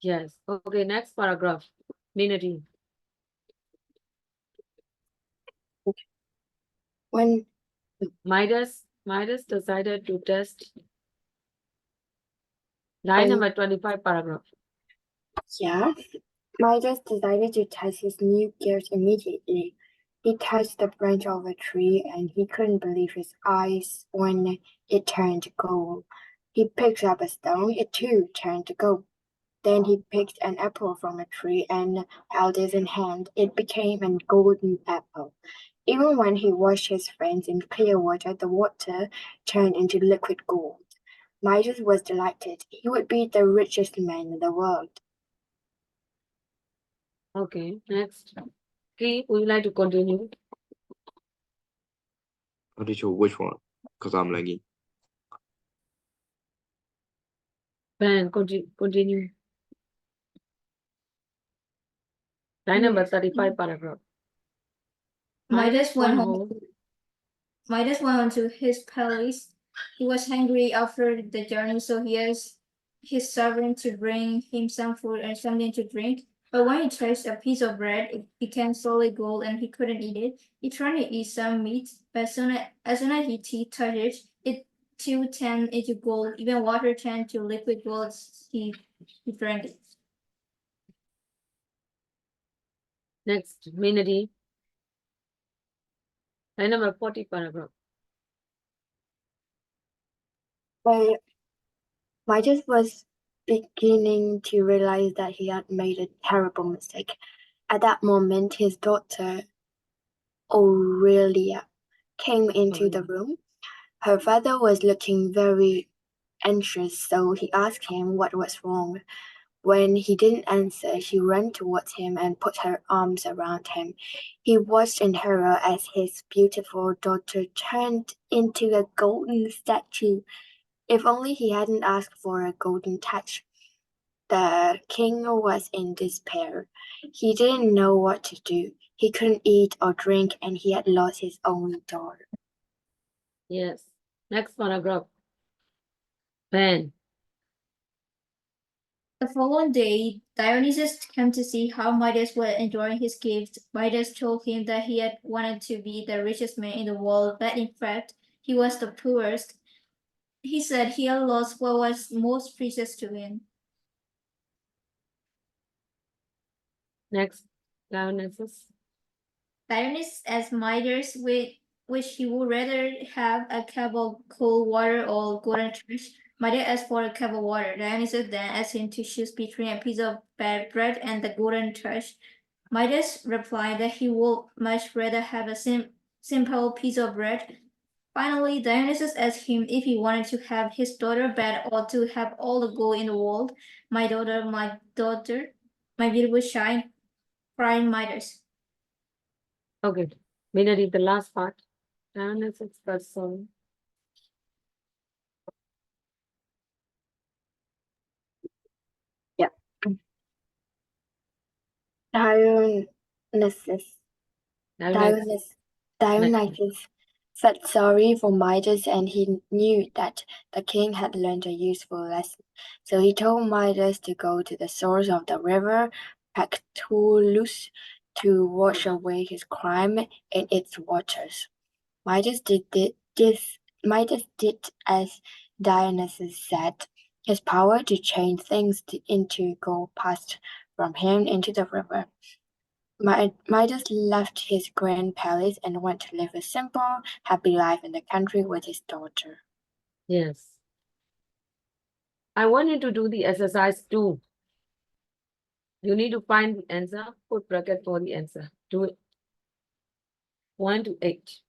Yes. Okay, next paragraph. Minati. When Midas decided to test line number 25 paragraph. Yeah. Midas decided to test his new gift immediately. He touched the branch of a tree and he couldn't believe his eyes when it turned gold. He picked up a stone, it too turned to gold. Then he picked an apple from a tree and held it in hand. It became a golden apple. Even when he washed his friends in clear water, the water turned into liquid gold. Midas was delighted. He would be the richest man in the world. Okay, next. Okay, would you like to continue? Teacher, which one? Because I'm lagging. Ben, continue. Line number 35 paragraph. Midas went home to his palace. He was hungry after the journey, so he asked his servant to bring him some food and something to drink. But when he touched a piece of bread, it became solid gold and he couldn't eat it. He tried to eat some meat, but as soon as his teeth touched it, it too turned into gold. Even water turned to liquid gold. He drank it. Next, Minady. Line number 40 paragraph. But Midas was beginning to realize that he had made a terrible mistake. At that moment, his daughter, Aurelia, came into the room. Her father was looking very anxious, so he asked him what was wrong. When he didn't answer, she ran towards him and put her arms around him. He watched in horror as his beautiful daughter turned into a golden statue. If only he hadn't asked for a golden touch. The king was in despair. He didn't know what to do. He couldn't eat or drink, and he had lost his only daughter. Yes. Next paragraph. Pen. The following day, Dionysus came to see how Midas was enjoying his gift. Midas told him that he had wanted to be the richest man in the world, but in fact, he was the poorest. He said he had lost what was most precious to him. Next, Dionysus. Dionysus asked Midas which he would rather have a cup of cold water or golden trash. Midas asked for a cup of water. Dionysus then asked him to choose between a piece of bad bread and the golden trash. Midas replied that he would much rather have a simple piece of bread. Finally, Dionysus asked him if he wanted to have his daughter back or to have all the gold in the world. My daughter, my beautiful shine, cried Midas. Okay. Minady, the last part. Dionysus person. Yeah. Dionysus Dionysus felt sorry for Midas, and he knew that the king had learned a useful lesson. So he told Midas to go to the source of the river Pactolus to wash away his crime in its waters. Midas Midas did as Dionysus said. His power to change things into gold passed from him into the river. Midas left his grand palace and went to live a simple, happy life in the country with his daughter. Yes. I want you to do the exercise too. You need to find the answer, put bracket for the answer. Do it. 1 to 8.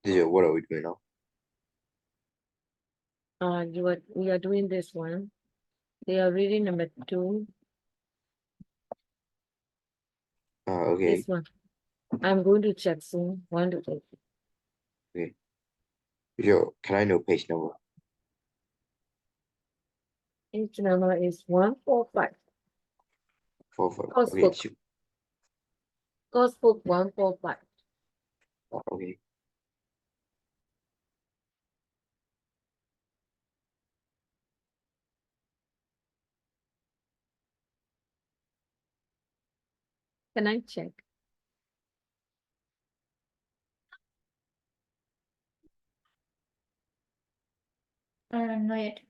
Teacher, what are we doing now? We are doing this one. They are reading number 2. Okay. This one. I'm going to check soon. 1 to 3. Okay. Teacher, can I know page number? Each number is 145. 4. Course Okay. book. Course book 145. Okay. Can I check? Not yet.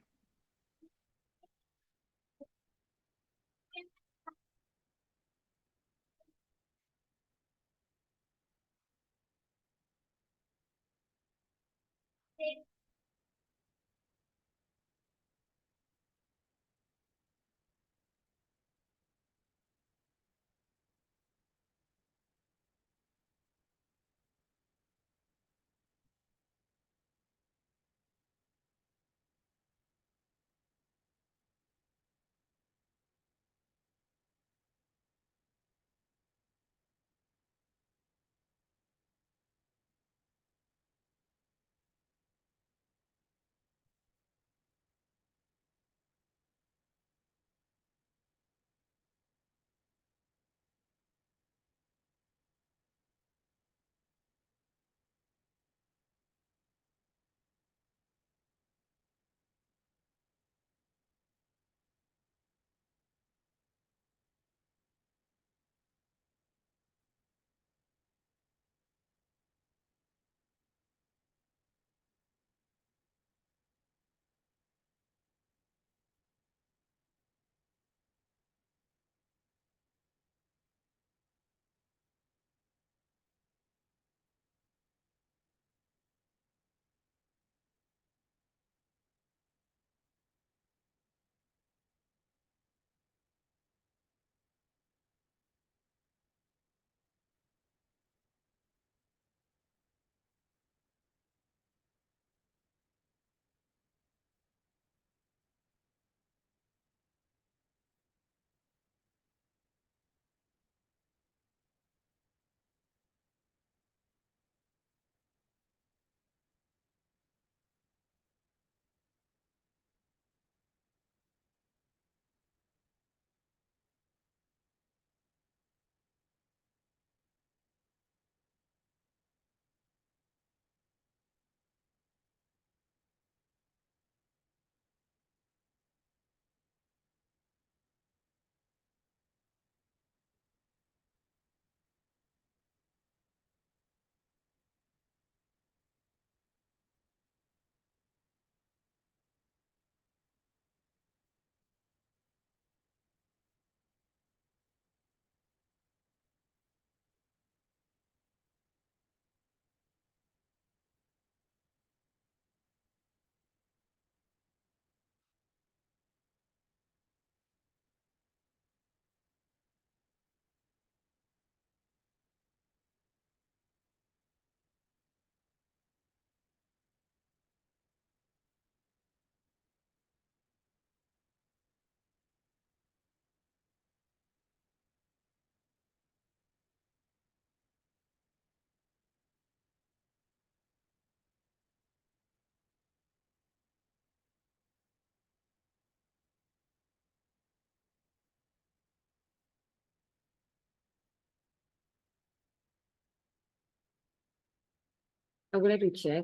I'm going to check.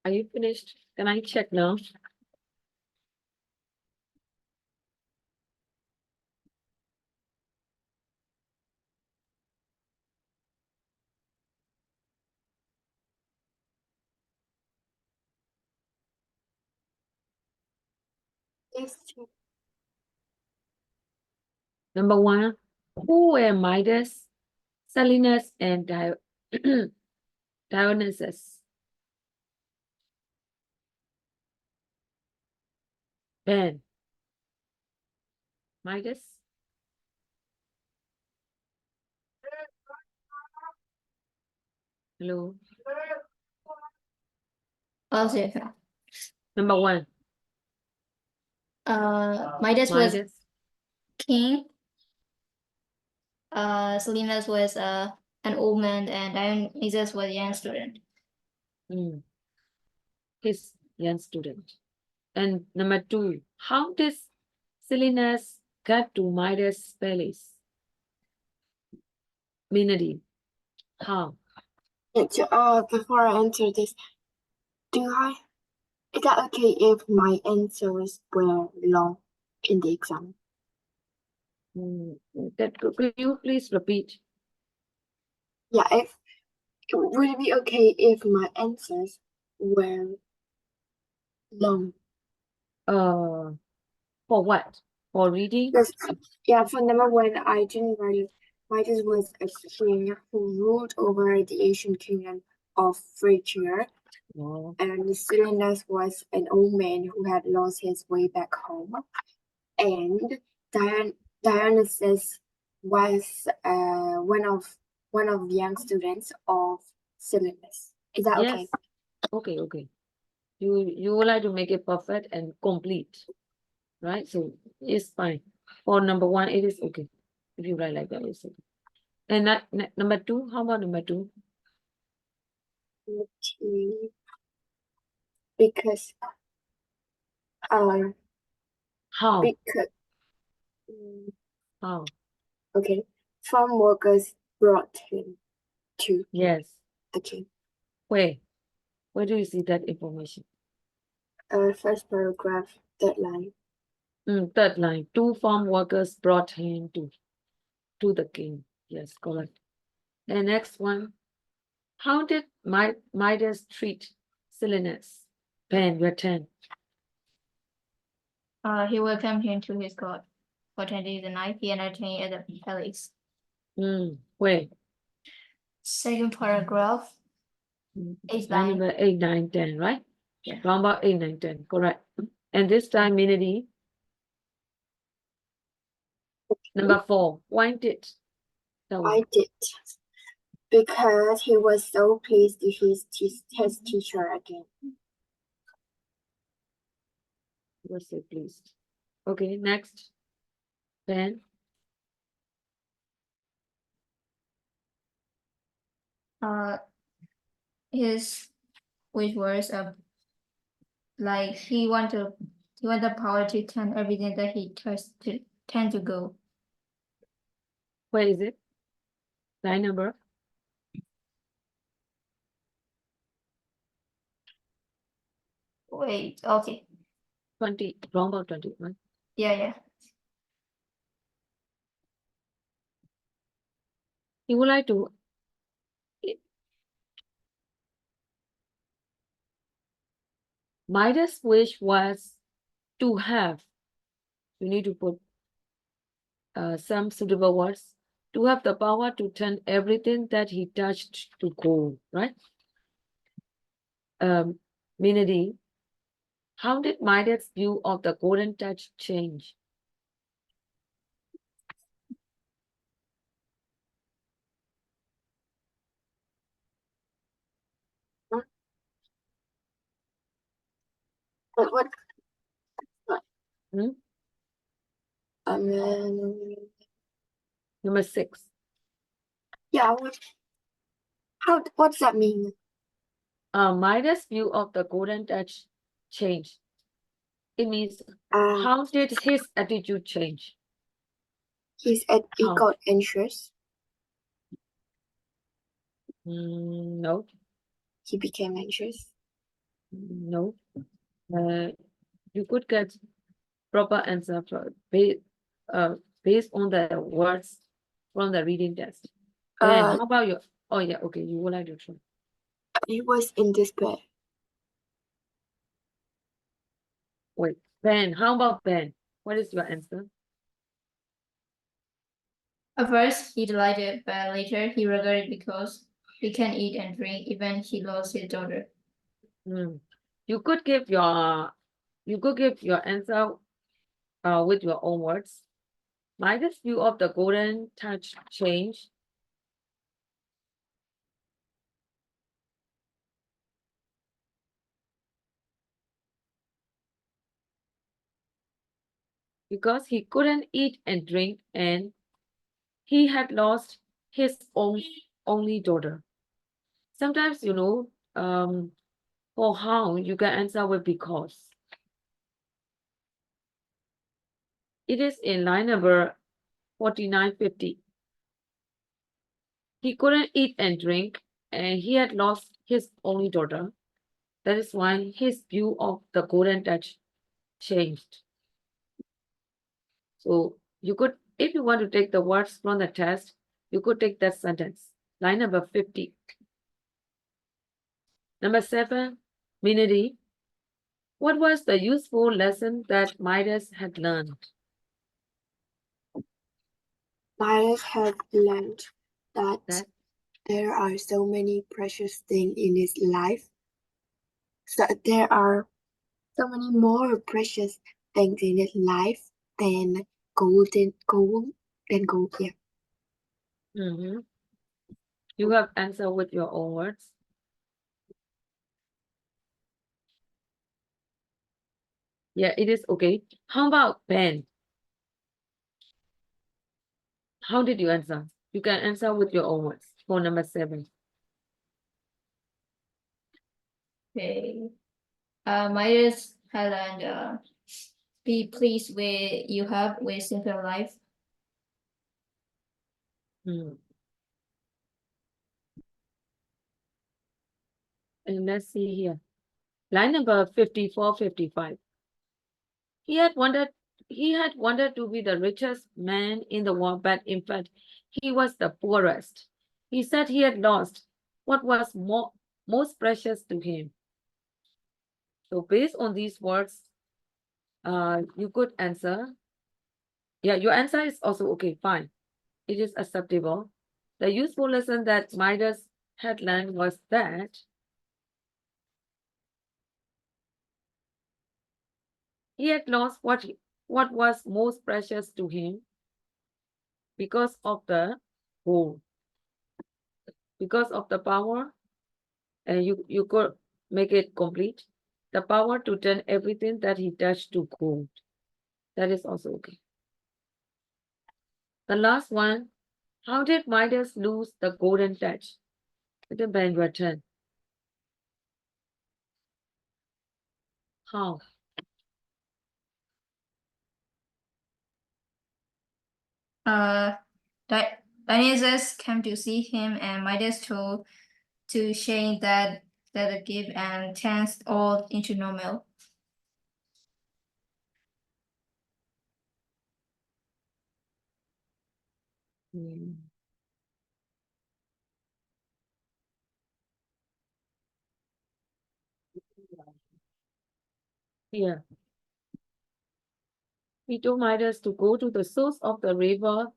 Are you finished? Can I check now? Yes, teacher. Number 1, who were Midas, Silenus, and Dionysus? Ben. Midas? Hello. Also, Number one. Midas was Midas. king. Selenas was an old man, and Dionysus was a young student. His young student. And number two, how did Selenas get to Midas' palace? Minady. How? Before I answer this, is that okay if my answers were long in the exam? Could you please repeat? Yeah, would it be okay if my answers were long? For what? For reading? Because, for number one, I didn't write it. Midas was a king who ruled over the ancient kingdom of Phrygia, Oh, and Silenus was an old man who had lost his way back home, and Dionysus was one of the young students of Silenus. Is that okay? yes. Okay. You would like to make it perfect and complete, right? So it's fine. For number one, it is okay. If you write like that, it's okay. And number two, how about number two? Because How? because How? okay, farm workers brought him to Yes. the king. Where do you see that information? First paragraph, third line. Third line. Two farm workers brought him to the king. Yes, correct. And next one. How did Midas treat Silenus? Pen, your turn. He welcomed him to his court. For 10 days and night, he entertained at the palace. Where? Second paragraph, eighth Line line. number 8, 9, 10, right? Yeah. Round about 8, 9, 10, correct. And this time, Minity. Number 4, why did? I did. Because he was so pleased to his teacher again. Was so pleased. Okay, next. Pen. His wish was like he want the power to turn everything that he touched to tend to go. Where is it? Line number? Wait, okay. 20, round about 20, right? Yeah. He would like to. Midas' wish was to have. You need to put some suitable words. To have the power to turn everything that he touched to gold, right? Minady, how did Midas' view of the golden touch change? What? Hmm? Number 6. Yeah. What does that mean? Midas' view of the golden touch changed. It means How how did his attitude change? he How? got anxious. No. He became anxious. No. You could get proper answer based on the words from the reading test. And how about you? Oh yeah, okay, you would like to try. He was in despair. Wait, Ben, how about Ben? What is your answer? At first, he delighted, but later he regretted because he can't eat and drink, even he lost his daughter. You could give your answer with your own words. Midas' view of the golden touch changed. because he couldn't eat and drink, and he had lost his only daughter. Sometimes, for how you can answer with because. It is in line number 4950. He couldn't eat and drink, and he had lost his only daughter. That is why his view of the golden touch changed. So you could, if you want to take the words from the test, you could take that sentence. Line number 50. Number 7, Minity. What was the useful lesson that Midas had learned? Midas had learned that That there are so many precious things in his life. So there are so many more precious things in his life than gold. Yeah. You have answered with your own words. Yeah, it is okay. How about Ben? How did you answer? You can answer with your own words for number 7. Okay. Midas Highland, be pleased with you have with simple life. And let's see here. Line number 54, 55. He had wanted to be the richest man in the world, but in fact, he was the poorest. He said he had lost what was most precious to him. So based on these words, you could answer. Yeah, your answer is also okay, fine. It is acceptable. The useful lesson that Midas had learned was that he had lost what was most precious to him because of the gold, because of the power, and you could make it complete, the power to turn everything that he touched to gold. That is also okay. The last one, how did Midas lose the golden touch? Little Ben, your turn. How? Dionysus came to see him, and Midas told to change that the gift and changed all into normal. Here. He told Midas to go to the source of the river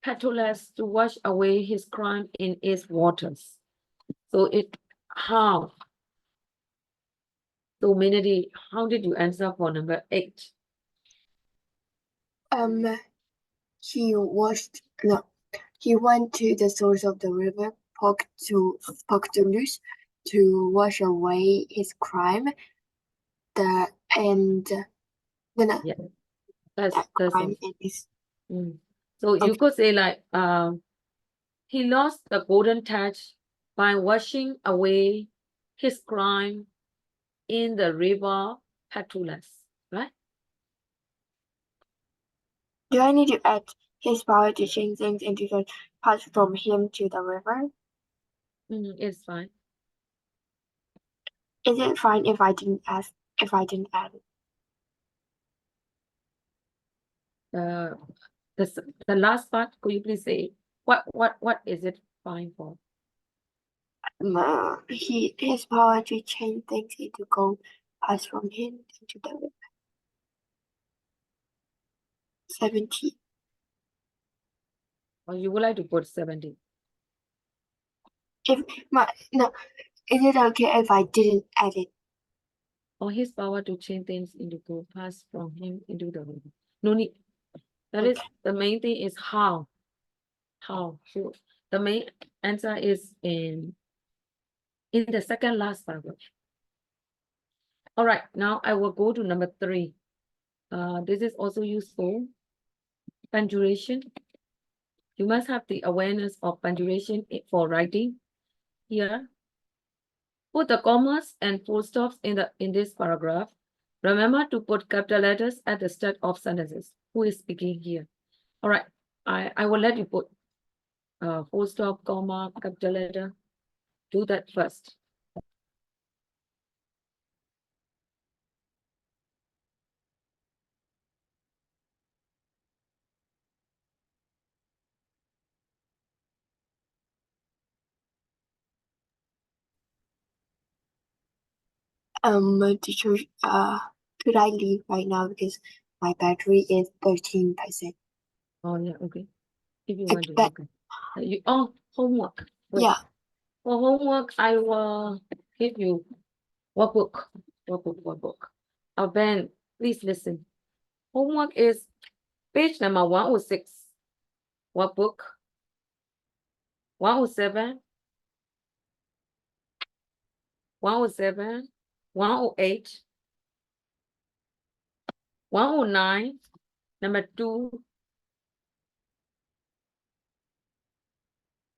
Petulas to wash away his crime in its waters. So how? So Minity, how did you answer for number 8? He went to the source of the river Poctolus to wash away his crime. Yeah, that's crime all. in his. So you could say like he lost the golden touch by washing away his crime in the river Petulas, right? Do I need to add his power to change things into the pass from him to the river? It's fine. Is it fine if I didn't add it? The last part, could you please say what is it fine for? His power to change things into gold pass from him into the river. 70. Or you would like to put 70? Is it okay if I didn't add it? Or his power to change things into gold pass from him into the river. No need. That is the main thing is how. How? So the main answer is in the second last paragraph. All right, now I will go to number 3. This is also useful. Punctuation. You must have the awareness of punctuation for writing. Here, put the commas and full stops in this paragraph. Remember to put capital letters at the start of sentences. Who is speaking here? All right, I will let you put full stop, comma, capital letter. Do that first. Teacher, could I leave right now because my battery is 13%? Oh yeah, okay. If you Uh, want to, but- okay. Homework. Wait. Yeah, For homework, I will give you workbook. Ben, please listen. Homework is page number 106. Workbook 107, 107, 108, 109, number 2,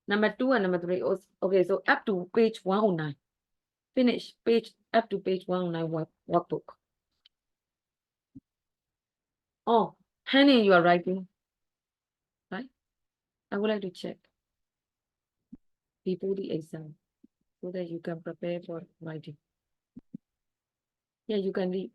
number 2 and number 3. Okay, so up to page 109. Finish page up to page 109 workbook. Oh, Henny, you are writing, right? I would like to check before the exam so that you can prepare for writing. Yeah, you can read.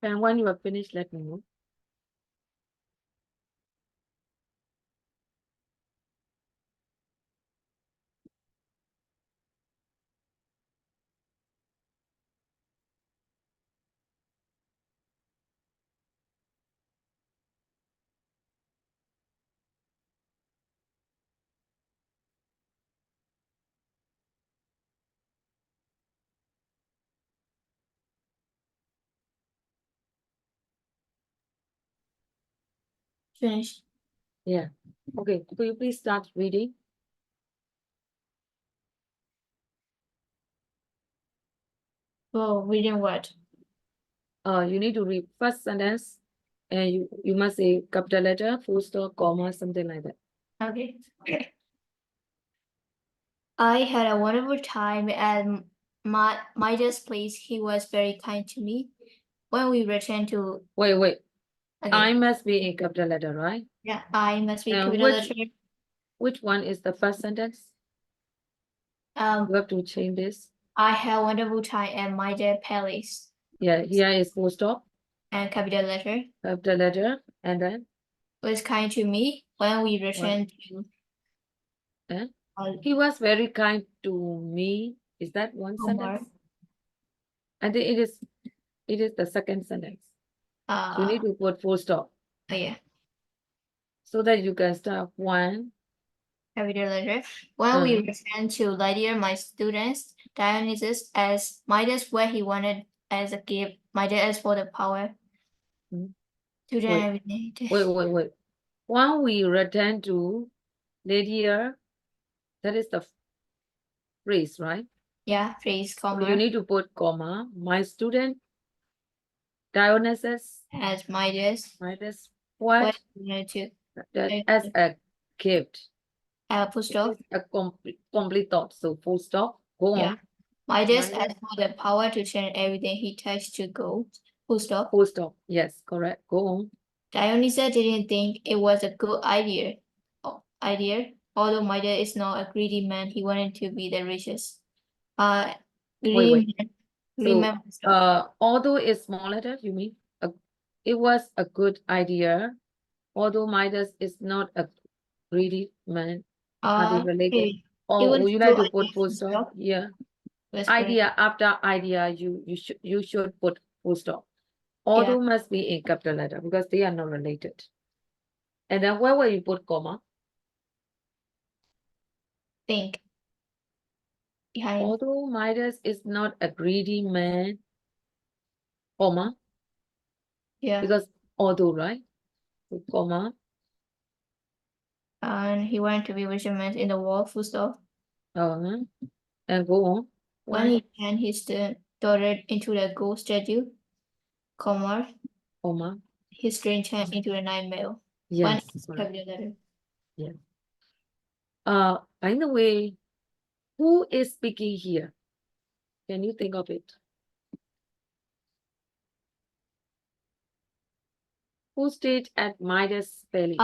And when you are finished, let me know. Finish. Yeah. Okay, could you please start reading? Oh, reading what? You need to read first sentence and you must say capital letter, full stop, comma, something like that. Okay. I had a wonderful time at Midas' place. He was very kind to me. When we returned to Wait. okay, I must be in capital letter, right? yeah, I must be And capital letter. which one is the first sentence? You have to change this. I had a wonderful time at Midas' palace. Yeah, here is full stop, And capital letter and then was kind to me when we returned to he was very kind to me. Is that one Ohnmar. sentence? I think it is the second sentence. You need to put full stop Oh yeah, so that you can start one. capital letter. When we returned to Lydia, my students, Dionysus as Midas where he wanted as a gift. Midas asked for the power to do Wait. everything. Wait. When we return to Lydia, that is the phrase, right? Yeah, please, So comma. you need to put comma. My student Dionysus As Midas what wanted to that as a gift. full stop. It's a complete thought. So full stop. Go Yeah. on. Midas Midas. asked for the power to change everything he touched to gold. Full stop. Full stop. Yes, correct. Go on. Dionysus didn't think it was a good idea. Although Midas is not a greedy man, he wanted to be the richest. Wait. Remember So although it's small letter, you mean it was a good idea. Although Midas is not a greedy man. Are they related? Okay. Or was would you like true to put idea, full full stop? stop. Yeah. That's correct. Idea after idea, you should put full stop. Although must be in capital letter because they are not related. And then where will you put comma? Think. Behind. Although Midas is not a greedy man, comma, Yeah. because although, right? So, comma, And he went to be measurement in the wall, full stop. and go on. When Right? he turned his daughter into the gold statue, comma, Comma. his strange hand into a nightmare. Yes. One correct. capital letter. Yes. By the way, who is speaking here? Can you think of it? Who stayed at Midas Palace?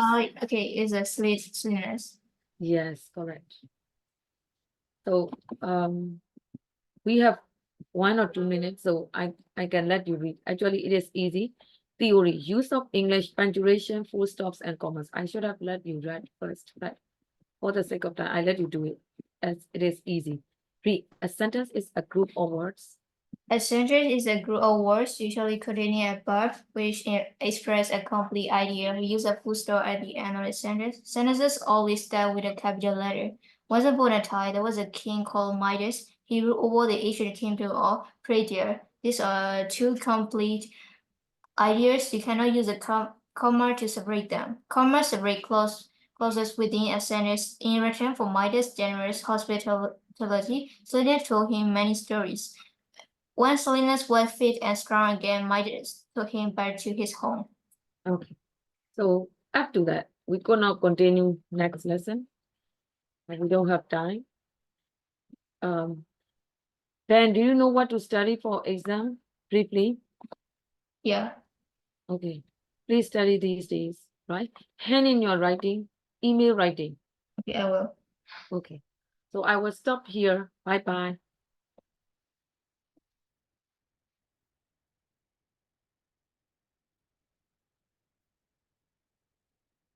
Okay, it's a slitness. Yes, correct. So we have 1 or 2 minutes, so I can let you read. Actually, it is easy. Theory, use of English, punctuation, full stops, and commas. I should have let you read first, but for the sake of time, I let you do it as it is easy. Read. A sentence is a group of words. A sentence is a group of words, usually containing a verb, which express a complete idea. We use a full stop at the end of the sentence. Sentences always start with a capital letter. Once upon a time, there was a king called Midas. He ruled over the ancient kingdom of Persia. These are two complete ideas. You cannot use a comma to separate them. Comma separate clauses within a sentence. In return for Midas' generous hospitality, Selena told him many stories. When Salinas was fit and strong again, Midas took him back to his home. Okay. So after that, we're gonna continue next lesson. And we don't have time. Then do you know what to study for exam? Briefly. Yeah. Okay. Please study these days, right? Hand in your writing, email writing. Okay, I will. Okay. So I will stop here. Bye-bye.